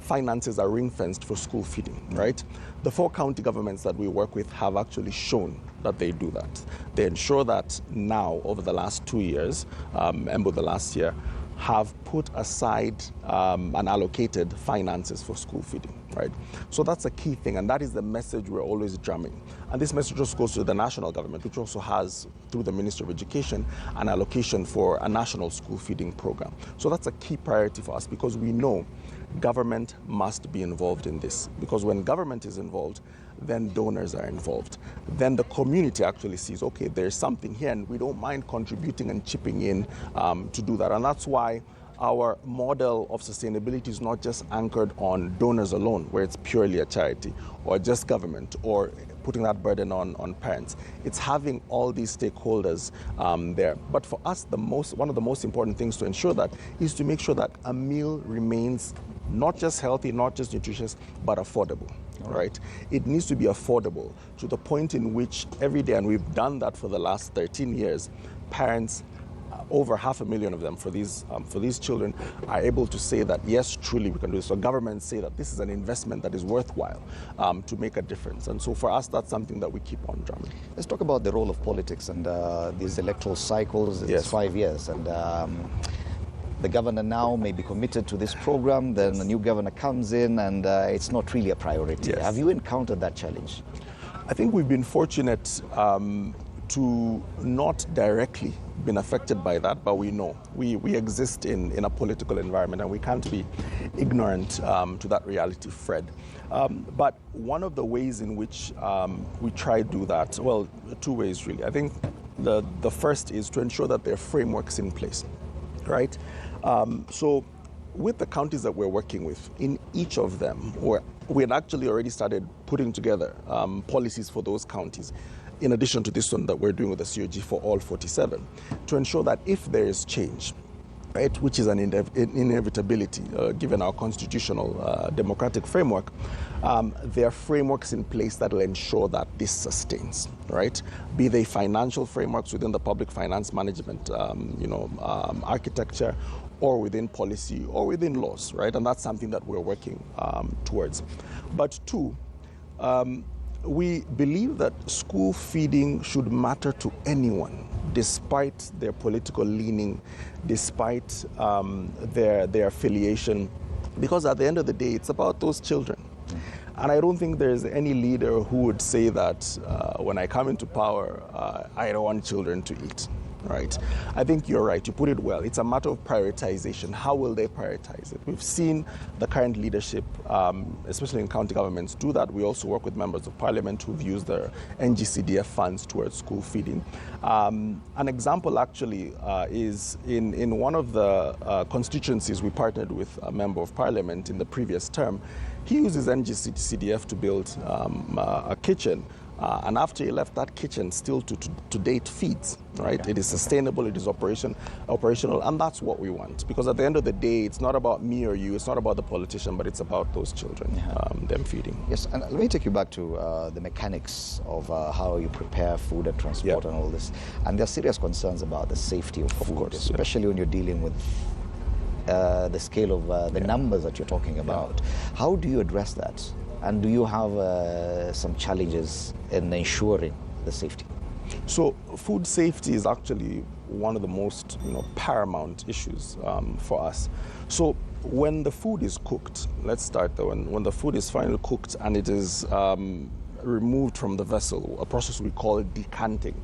finances are ring-fenced for school feeding, right? The 4 county governments that we work with have actually shown that they do that. They ensure that now, over the last 2 years, Embu the last year, have put aside and allocated finances for school feeding, right? So that's a key thing, and that is the message we're always drumming. And this message also goes to the national government, which also has, through the Ministry of Education, an allocation for a national school feeding program. So that's a key priority for us, because we know government must be involved in this. Because when government is involved, then donors are involved. Then the community actually sees, okay, there's something here, and we don't mind contributing and chipping in to do that. And that's why our model of sustainability is not just anchored on donors alone, where it's purely a charity, or just government, or putting that burden on parents. It's having all these stakeholders there. But for us, one of the most important things to ensure that is to make sure that a meal remains not just healthy, not just nutritious, but affordable. Right? It needs to be affordable to the point in which every day, and we've done that for the last 13 years, parents, over 500,000 of them for these children, are able to say that, yes, truly we can do this. So governments say that this is an investment that is worthwhile to make a difference. And so for us, that's something that we keep on drumming. Let's talk about the role of politics and these electoral cycles. It's 5 years, and the governor now may be committed to this program, then a new governor comes in, and it's not really a priority. Have you encountered that challenge? I think we've been fortunate to not directly been affected by that, but we know we exist in a political environment and we can't be ignorant to that reality, Fred. But one of the ways in which we try to do that, well, two ways really. I think the first is to ensure that there are frameworks in place, right? So with the counties that we're working with, in each of them, we had actually already started putting together policies for those counties, in addition to this one that we're doing with the COG for all 47, to ensure that if there is change, right, which is an inevitability given our constitutional democratic framework, there are frameworks in place that will ensure that this sustains, right? Be they financial frameworks within the public finance management, architecture, or within policy, or within laws, right? And that's something that we're working towards. But two, we believe that school feeding should matter to anyone, despite their political leaning, despite their affiliation, because at the end of the day, it's about those children. And I don't think there's any leader who would say that when I come into power, I don't want children to eat, right? I think you're right, you put it well. It's a matter of prioritization. How will they prioritize it? We've seen the current leadership, especially in county governments, do that. We also work with members of parliament who've used their NGCDF funds towards school feeding. An example actually is in one of the constituencies we partnered with a member of parliament in the previous term. He uses NGCDF to build a kitchen. And after he left, that kitchen still to date feeds, right? Okay. It is sustainable, it is operational, and that's what we want. Because at the end of the day, it's not about me or you, it's not about the politician, but it's about those children, them feeding. Yes, and let me take you back to the mechanics of how you prepare food and transport and all this. And there are serious concerns about the safety of food, especially when you're dealing with the scale of the numbers that you're talking about. How do you address that? And do you have some challenges in ensuring the safety? So food safety is actually one of the most paramount issues for us. So when the food is cooked, let's start there, when the food is finally cooked and it is removed from the vessel, a process we call decanting,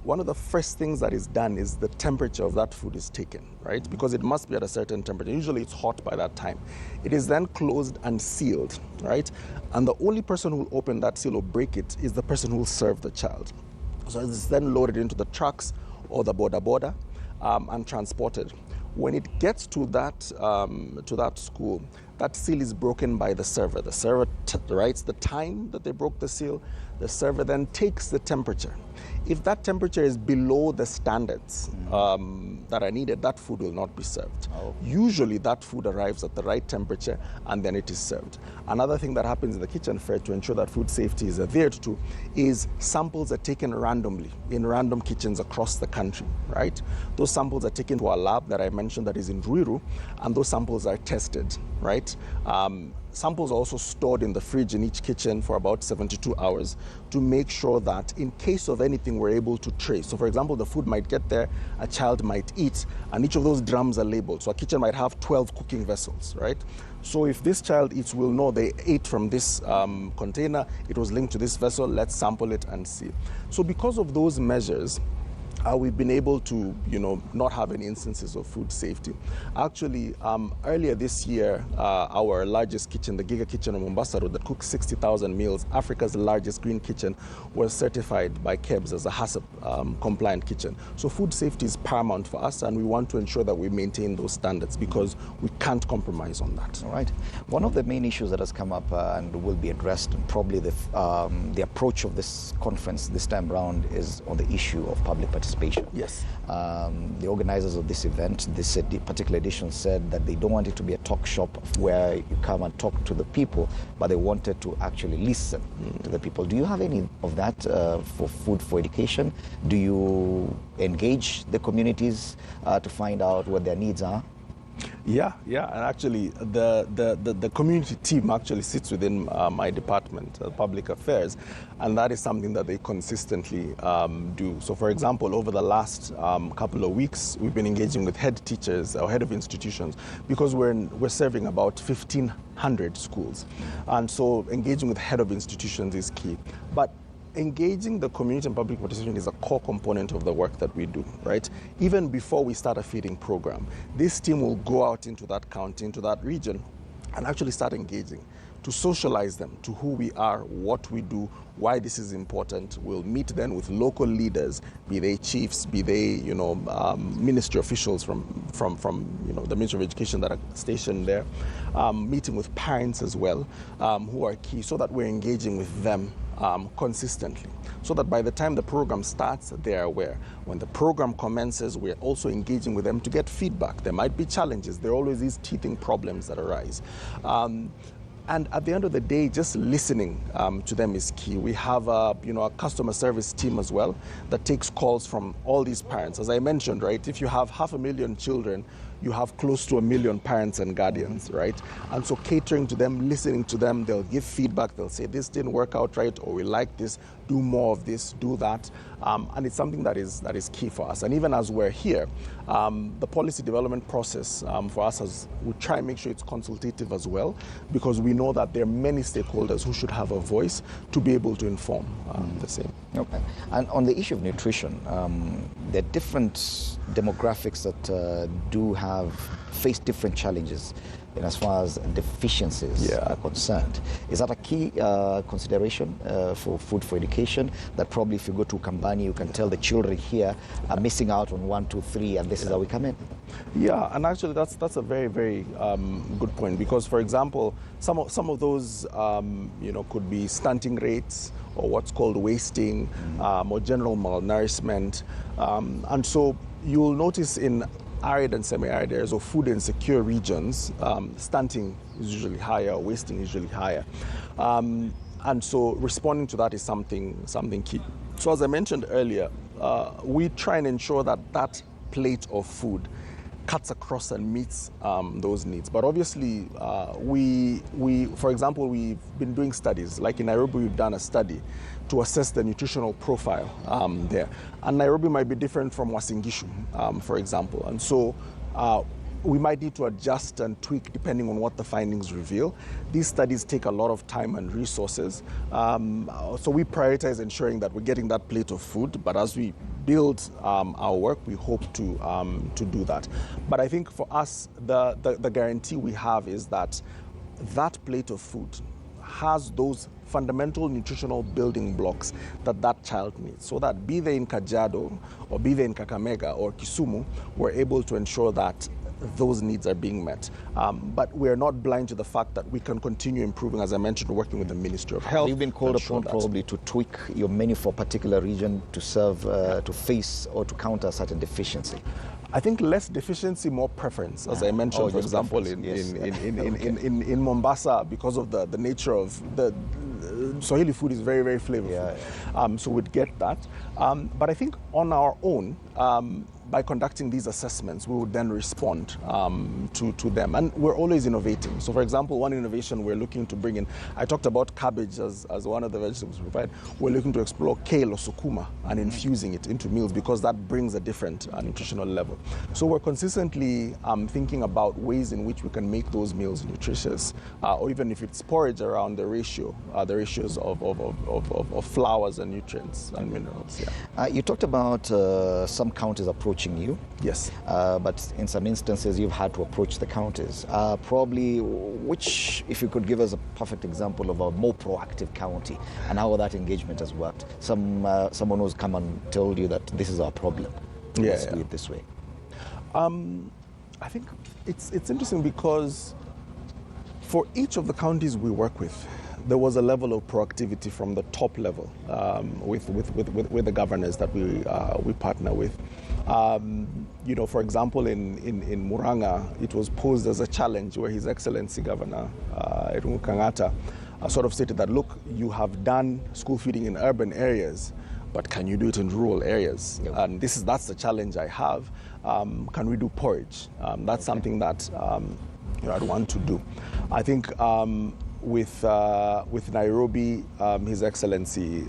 one of the first things that is done is the temperature of that food is taken, right? Because it must be at a certain temperature. Usually it's hot by that time. It is then closed and sealed, right? And the only person who will open that seal or break it is the person who will serve the child. So it's then loaded into the trucks or the border and transported. When it gets to that school, that seal is broken by the server. The server writes the time that they broke the seal. The server then takes the temperature. If that temperature is below the standards that are needed, that food will not be served. Usually that food arrives at the right temperature and then it is served. Another thing that happens in the kitchen fair to ensure that food safety is adhered to is samples are taken randomly in random kitchens across the country, right? Those samples are taken to a lab that I mentioned that is in Ruiru, and those samples are tested, right? Samples are also stored in the fridge in each kitchen for about 72 hours to make sure that in case of anything, we're able to trace. So for example, the food might get there, a child might eat, and each of those drums are labeled. So a kitchen might have 12 cooking vessels, right? So if this child eats, we'll know they ate from this container, it was linked to this vessel, let's sample it and see. So because of those measures, we've been able to, not have any instances of food safety. Actually, earlier this year, our largest kitchen, the Giga Kitchen in Mombasa Road, that cooks 60,000 meals, Africa's largest green kitchen, was certified by KEBS as a HACCP compliant kitchen. So food safety is paramount for us, and we want to ensure that we maintain those standards because we can't compromise on that. All right. One of the main issues that has come up and will be addressed, and probably the approach of this conference this time around, is on the issue of public participation. Yes. The organizers of this event, this particular edition, said that they don't want it to be a talk shop where you come and talk to the people, but they wanted to actually listen to the people. Do you have any of that for Food for Education? Do you engage the communities to find out what their needs are? Yeah, and actually the community team actually sits within my department, public affairs, and that is something that they consistently do. So for example, over the last couple of weeks, we've been engaging with head teachers or head of institutions because we're serving about 1,500 schools, and so engaging with head of institutions is key. But engaging the community and public participation is a core component of the work that we do, right? Even before we start a feeding program, this team will go out into that county, into that region, and actually start engaging to socialize them to who we are, what we do, why this is important. We'll meet then with local leaders, be they chiefs, be they, ministry officials from the Ministry of Education that are stationed there, meeting with parents as well, who are key, so that we're engaging with them consistently, so that by the time the program starts, they're aware. When the program commences, we're also engaging with them to get feedback. There might be challenges. There are always these teething problems that arise. And at the end of the day, just listening to them is key. We have a customer service team as well that takes calls from all these parents. As I mentioned, right, if you have 500,000 children, you have close to 1 million parents and guardians, right? And so catering to them, listening to them, they'll give feedback. They'll say, this didn't work out right, or we like this, do more of this, do that. And it's something that is key for us. And even as we're here, the policy development process for us, we try and make sure it's consultative as well, because we know that there are many stakeholders who should have a voice to be able to inform the same. Okay. And on the issue of nutrition, there are different demographics that face different challenges in as far as deficiencies are concerned. Is that a key consideration for Food for Education, that probably if you go to Kambani, you can tell the children here are missing out on 1, 2, 3, and this is how we come in? Yeah, and actually that's a very, very good point, because, for example, some of those could be stunting rates, or what's called wasting, or general malnourishment. And so you'll notice in arid and semi-arid areas or food insecure regions, stunting is usually higher, wasting is usually higher. And so responding to that is something key. So as I mentioned earlier, we try and ensure that that plate of food cuts across and meets those needs. But obviously, for example, we've been doing studies. Like in Nairobi, we've done a study to assess the nutritional profile there. And Nairobi might be different from Uasin Gishu, for example. And so we might need to adjust and tweak depending on what the findings reveal. These studies take a lot of time and resources. So we prioritize ensuring that we're getting that plate of food. But as we build our work, we hope to do that. But I think for us, the guarantee we have is that that plate of food has those fundamental nutritional building blocks that child needs, so that be they in Kajiado or be they in Kakamega or Kisumu, we're able to ensure that those needs are being met. But we're not blind to the fact that we can continue improving, as I mentioned, working with the Ministry of Health. You've been called upon probably to tweak your menu for a particular region to serve, to face or to counter certain deficiency. I think less deficiency, more preference, as I mentioned, for example, in Mombasa, because of the nature of the Swahili food is very, very flavorful. So we'd get that. But I think on our own, by conducting these assessments, we would then respond to them. And we're always innovating. So for example, one innovation we're looking to bring in, I talked about cabbage as one of the vegetables we provide. We're looking to explore kale or sukuma and infusing it into meals, because that brings a different nutritional level. So we're consistently thinking about ways in which we can make those meals nutritious, or even if it's porridge, around the ratios of flours and nutrients and minerals. You talked about some counties approaching you. Yes. But in some instances, you've had to approach the counties. Probably, which, if you could give us a perfect example of a more proactive county and how that engagement has worked. Someone who's come and told you that this is our problem. Let's do it this way. I think it's interesting, because for each of the counties we work with, there was a level of proactivity from the top level with the governors that we partner with. For example, in Muranga, it was posed as a challenge where His Excellency Governor Irungu Kang'ata sort of stated that, look, you have done school feeding in urban areas, but can you do it in rural areas? Yep. And that's the challenge I have. Can we do porridge? That's something that I'd want to do. I think with Nairobi, His Excellency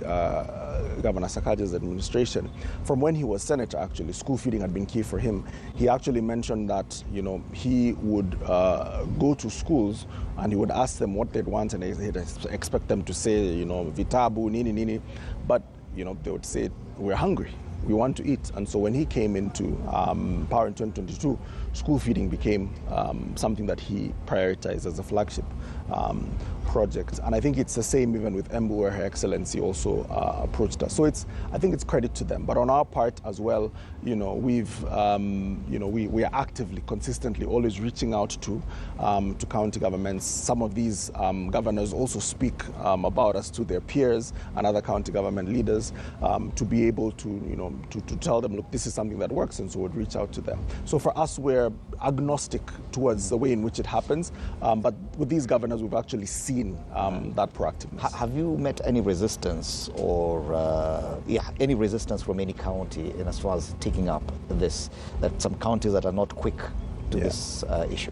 Governor Sakaja's administration, from when he was senator, actually, school feeding had been key for him. He actually mentioned that, you know, he would go to schools and he would ask them what they'd want, and he'd expect them to say, you know, vitabu, nini, nini. But, you know, they would say, we're hungry. We want to eat. And so when he came into power in 2022, school feeding became something that he prioritized as a flagship project. And I think it's the same even with Embu, where Her Excellency also approached us. So I think it's credit to them. But on our part as well, you know, we are actively, consistently always reaching out to county governments. Some of these governors also speak about us to their peers and other county government leaders to be able to, you know, to tell them, look, this is something that works, and so we'd reach out to them. So for us, we're agnostic towards the way in which it happens, but with these governors, we've actually seen that proactiveness. Have you met any resistance or any resistance from any county in as far as taking up this, that some counties that are not quick to this issue?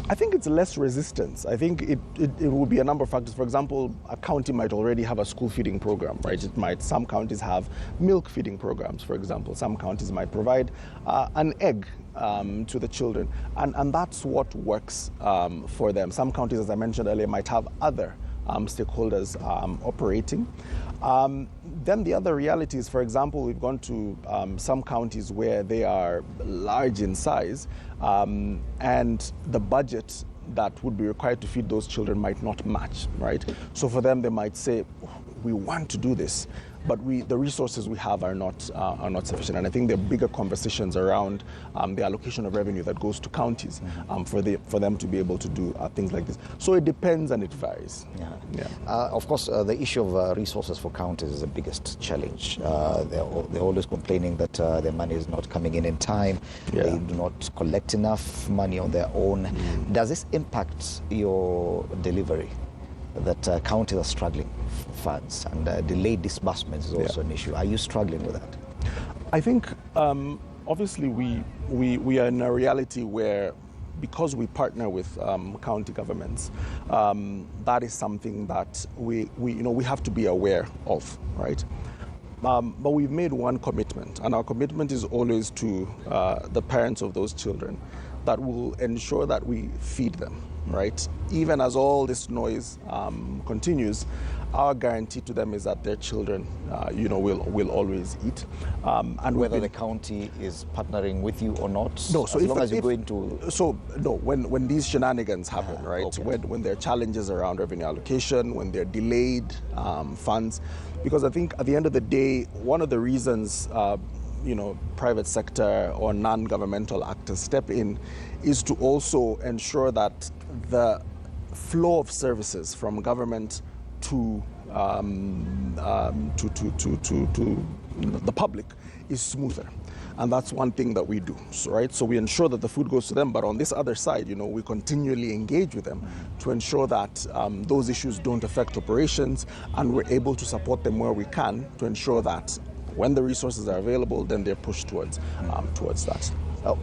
I think it's less resistance. I think it will be a number of factors. For example, a county might already have a school feeding program, right? Some counties have milk feeding programs, for example. Some counties might provide an egg to the children. And that's what works for them. Some counties, as I mentioned earlier, might have other stakeholders operating. Then the other reality is, for example, we've gone to some counties where they are large in size, and the budget that would be required to feed those children might not match, right? So for them, they might say, we want to do this, but the resources we have are not sufficient. And I think there are bigger conversations around the allocation of revenue that goes to counties for them to be able to do things like this. So it depends and it varies. Of course, the issue of resources for counties is the biggest challenge. They're always complaining that their money is not coming in time. They do not collect enough money on their own. Does this impact your delivery? That counties are struggling for funds, and delayed disbursements is also an issue. Are you struggling with that? I think obviously we are in a reality where, because we partner with county governments, that is something that we have to be aware of, right? But we've made one commitment, and our commitment is always to the parents of those children, that will ensure that we feed them, right? Even as all this noise continues, our guarantee to them is that their children, will always eat. And whether the county is partnering with you or not, no. So as long as you're going to. So no, when these shenanigans happen, right? Okay. When there are challenges around revenue allocation, when there are delayed funds, because I think at the end of the day, one of the reasons private sector or non-governmental actors step in is to also ensure that the flow of services from government to the public is smoother. And that's one thing that we do, right? So we ensure that the food goes to them, but on this other side, we continually engage with them to ensure that those issues don't affect operations, and we're able to support them where we can to ensure that when the resources are available, then they're pushed towards that.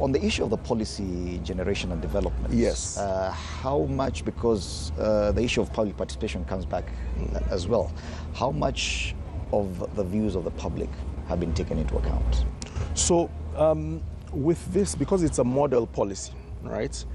On the issue of the policy generation and development, yes. How much, because the issue of public participation comes back as well, how much of the views of the public have been taken into account? So with this, because it's a model policy, right,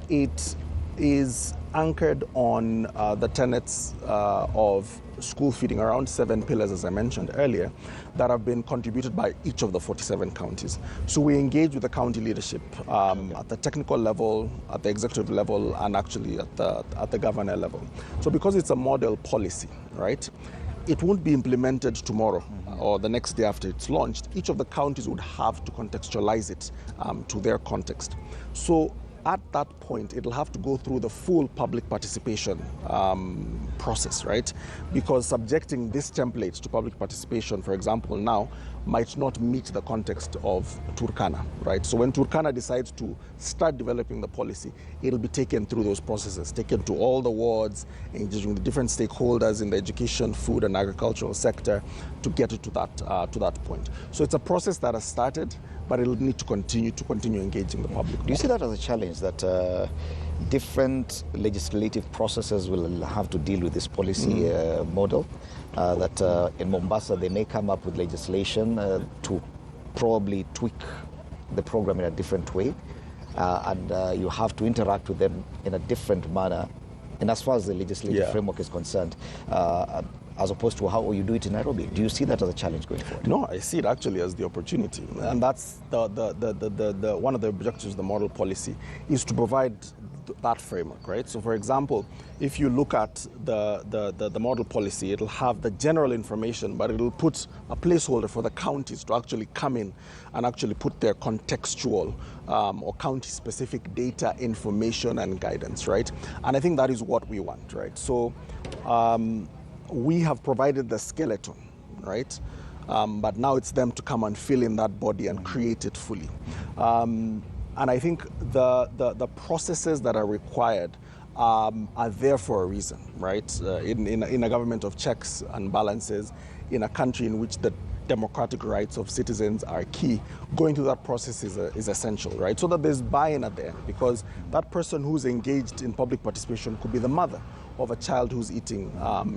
it is anchored on the tenets of school feeding, around 7 pillars, as I mentioned earlier, that have been contributed by each of the 47 counties. So we engage with the county leadership at the technical level, at the executive level, and actually at the governor level. So because it's a model policy, right, it won't be implemented tomorrow or the next day after it's launched. Each of the counties would have to contextualize it to their context. So at that point, it'll have to go through the full public participation process, right? Because subjecting this template to public participation, for example, now, might not meet the context of Turkana, right? So when Turkana decides to start developing the policy, it'll be taken through those processes, taken to all the wards, engaging with the different stakeholders in the education, food, and agricultural sector to get it to that point. So it's a process that has started, but it'll need to continue engaging the public. Do you see that as a challenge, that different legislative processes will have to deal with this policy model. That in Mombasa, they may come up with legislation to probably tweak the program in a different way. And you have to interact with them in a different manner. And as far as the legislative framework is concerned, as opposed to how you do it in Nairobi. Do you see that as a challenge going forward? No, I see it actually as the opportunity. And that's the one of the objectives of the model policy is to provide that framework, right? So for example, if you look at the model policy, it'll have the general information, but it'll put a placeholder for the counties to actually come in and actually put their contextual or county-specific data, information, and guidance, right? And I think that is what we want, right? So we have provided the skeleton, right? But now it's them to come and fill in that body and create it fully. And I think the processes that are required are there for a reason, right? In a government of checks and balances, in a country in which the democratic rights of citizens are key, going through that process is essential, right? So that there's buy-in at the end, because that person who's engaged in public participation could be the mother of a child who's eating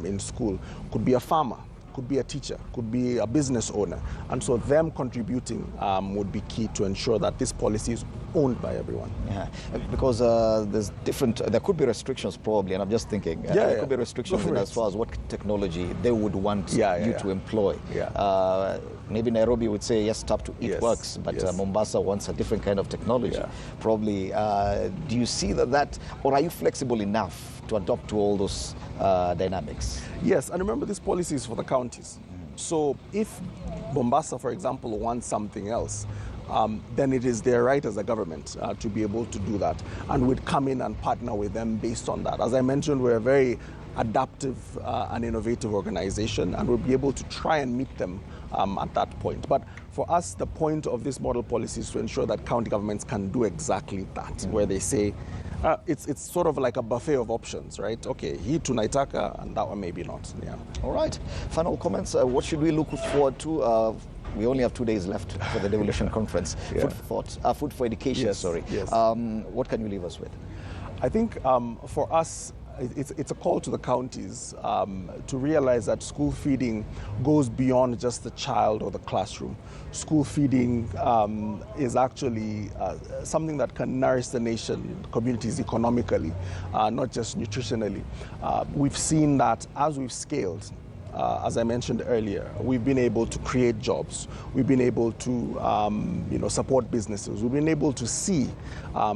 in school, could be a farmer, could be a teacher, could be a business owner. And so them contributing would be key to ensure that this policy is owned by everyone. Yeah, because there could be restrictions probably, and I'm just thinking, there could be restrictions in as far as what technology they would want you to employ. Maybe Nairobi would say, yes, tap to eat works, but Mombasa wants a different kind of technology. Probably, do you see that, or are you flexible enough to adopt to all those dynamics? Yes, and remember, this policy is for the counties. So if Mombasa, for example, wants something else, then it is their right as a government to be able to do that. And we'd come in and partner with them based on that. As I mentioned, we're a very adaptive and innovative organization, and we'll be able to try and meet them at that point. But for us, the point of this model policy is to ensure that county governments can do exactly that, where they say, it's sort of like a buffet of options, right? Okay, hii tunaitaka, and that one maybe not. Yeah. All right. Final comments. What should we look forward to? We only have 2 days left for the devolution conference. Food for thought, food for education. What can you leave us with? I think for us, it's a call to the counties to realize that school feeding goes beyond just the child or the classroom. School feeding is actually something that can nourish the nation, communities economically, not just nutritionally. We've seen that as we've scaled, as I mentioned earlier, we've been able to create jobs. We've been able to support businesses. We've been able to see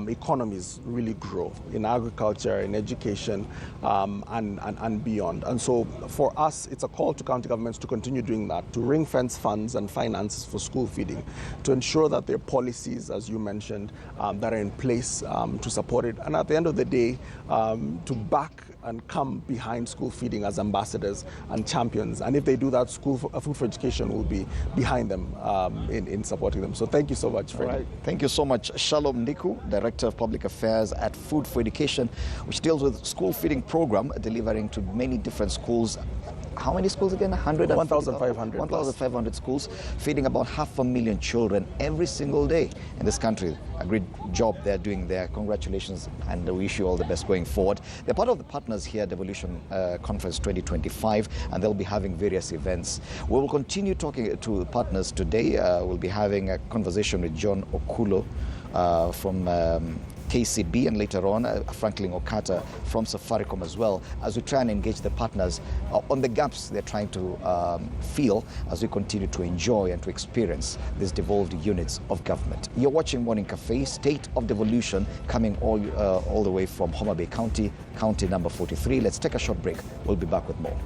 economies really grow in agriculture, in education, and beyond. And so for us, it's a call to county governments to continue doing that, to ring-fence funds and finances for school feeding, to ensure that there are policies, as you mentioned, that are in place to support it. And at the end of the day, to back and come behind school feeding as ambassadors and champions. And if they do that, Food for Education will be behind them in supporting them. So thank you so much, Freddie. Right. Thank you so much. Shalom Niku, Director of Public Affairs at Food for Education, which deals with school feeding program, delivering to many different schools. How many schools again? 1,500. 1,500 schools, feeding about 500,000 children every single day in this country. A great job they're doing there. Congratulations, and we wish you all the best going forward. They're part of the partners here at Devolution Conference 2025, and they'll be having various events. We will continue talking to partners today. We'll be having a conversation with John Okulo from KCB, and later on Franklin Okata from Safaricom as well, as we try and engage the partners on the gaps they're trying to fill as we continue to enjoy and to experience these devolved units of government. You're watching Morning Cafe, State of Devolution, coming all the way from Homa Bay County, County number 43. Let's take a short break. We'll be back with more.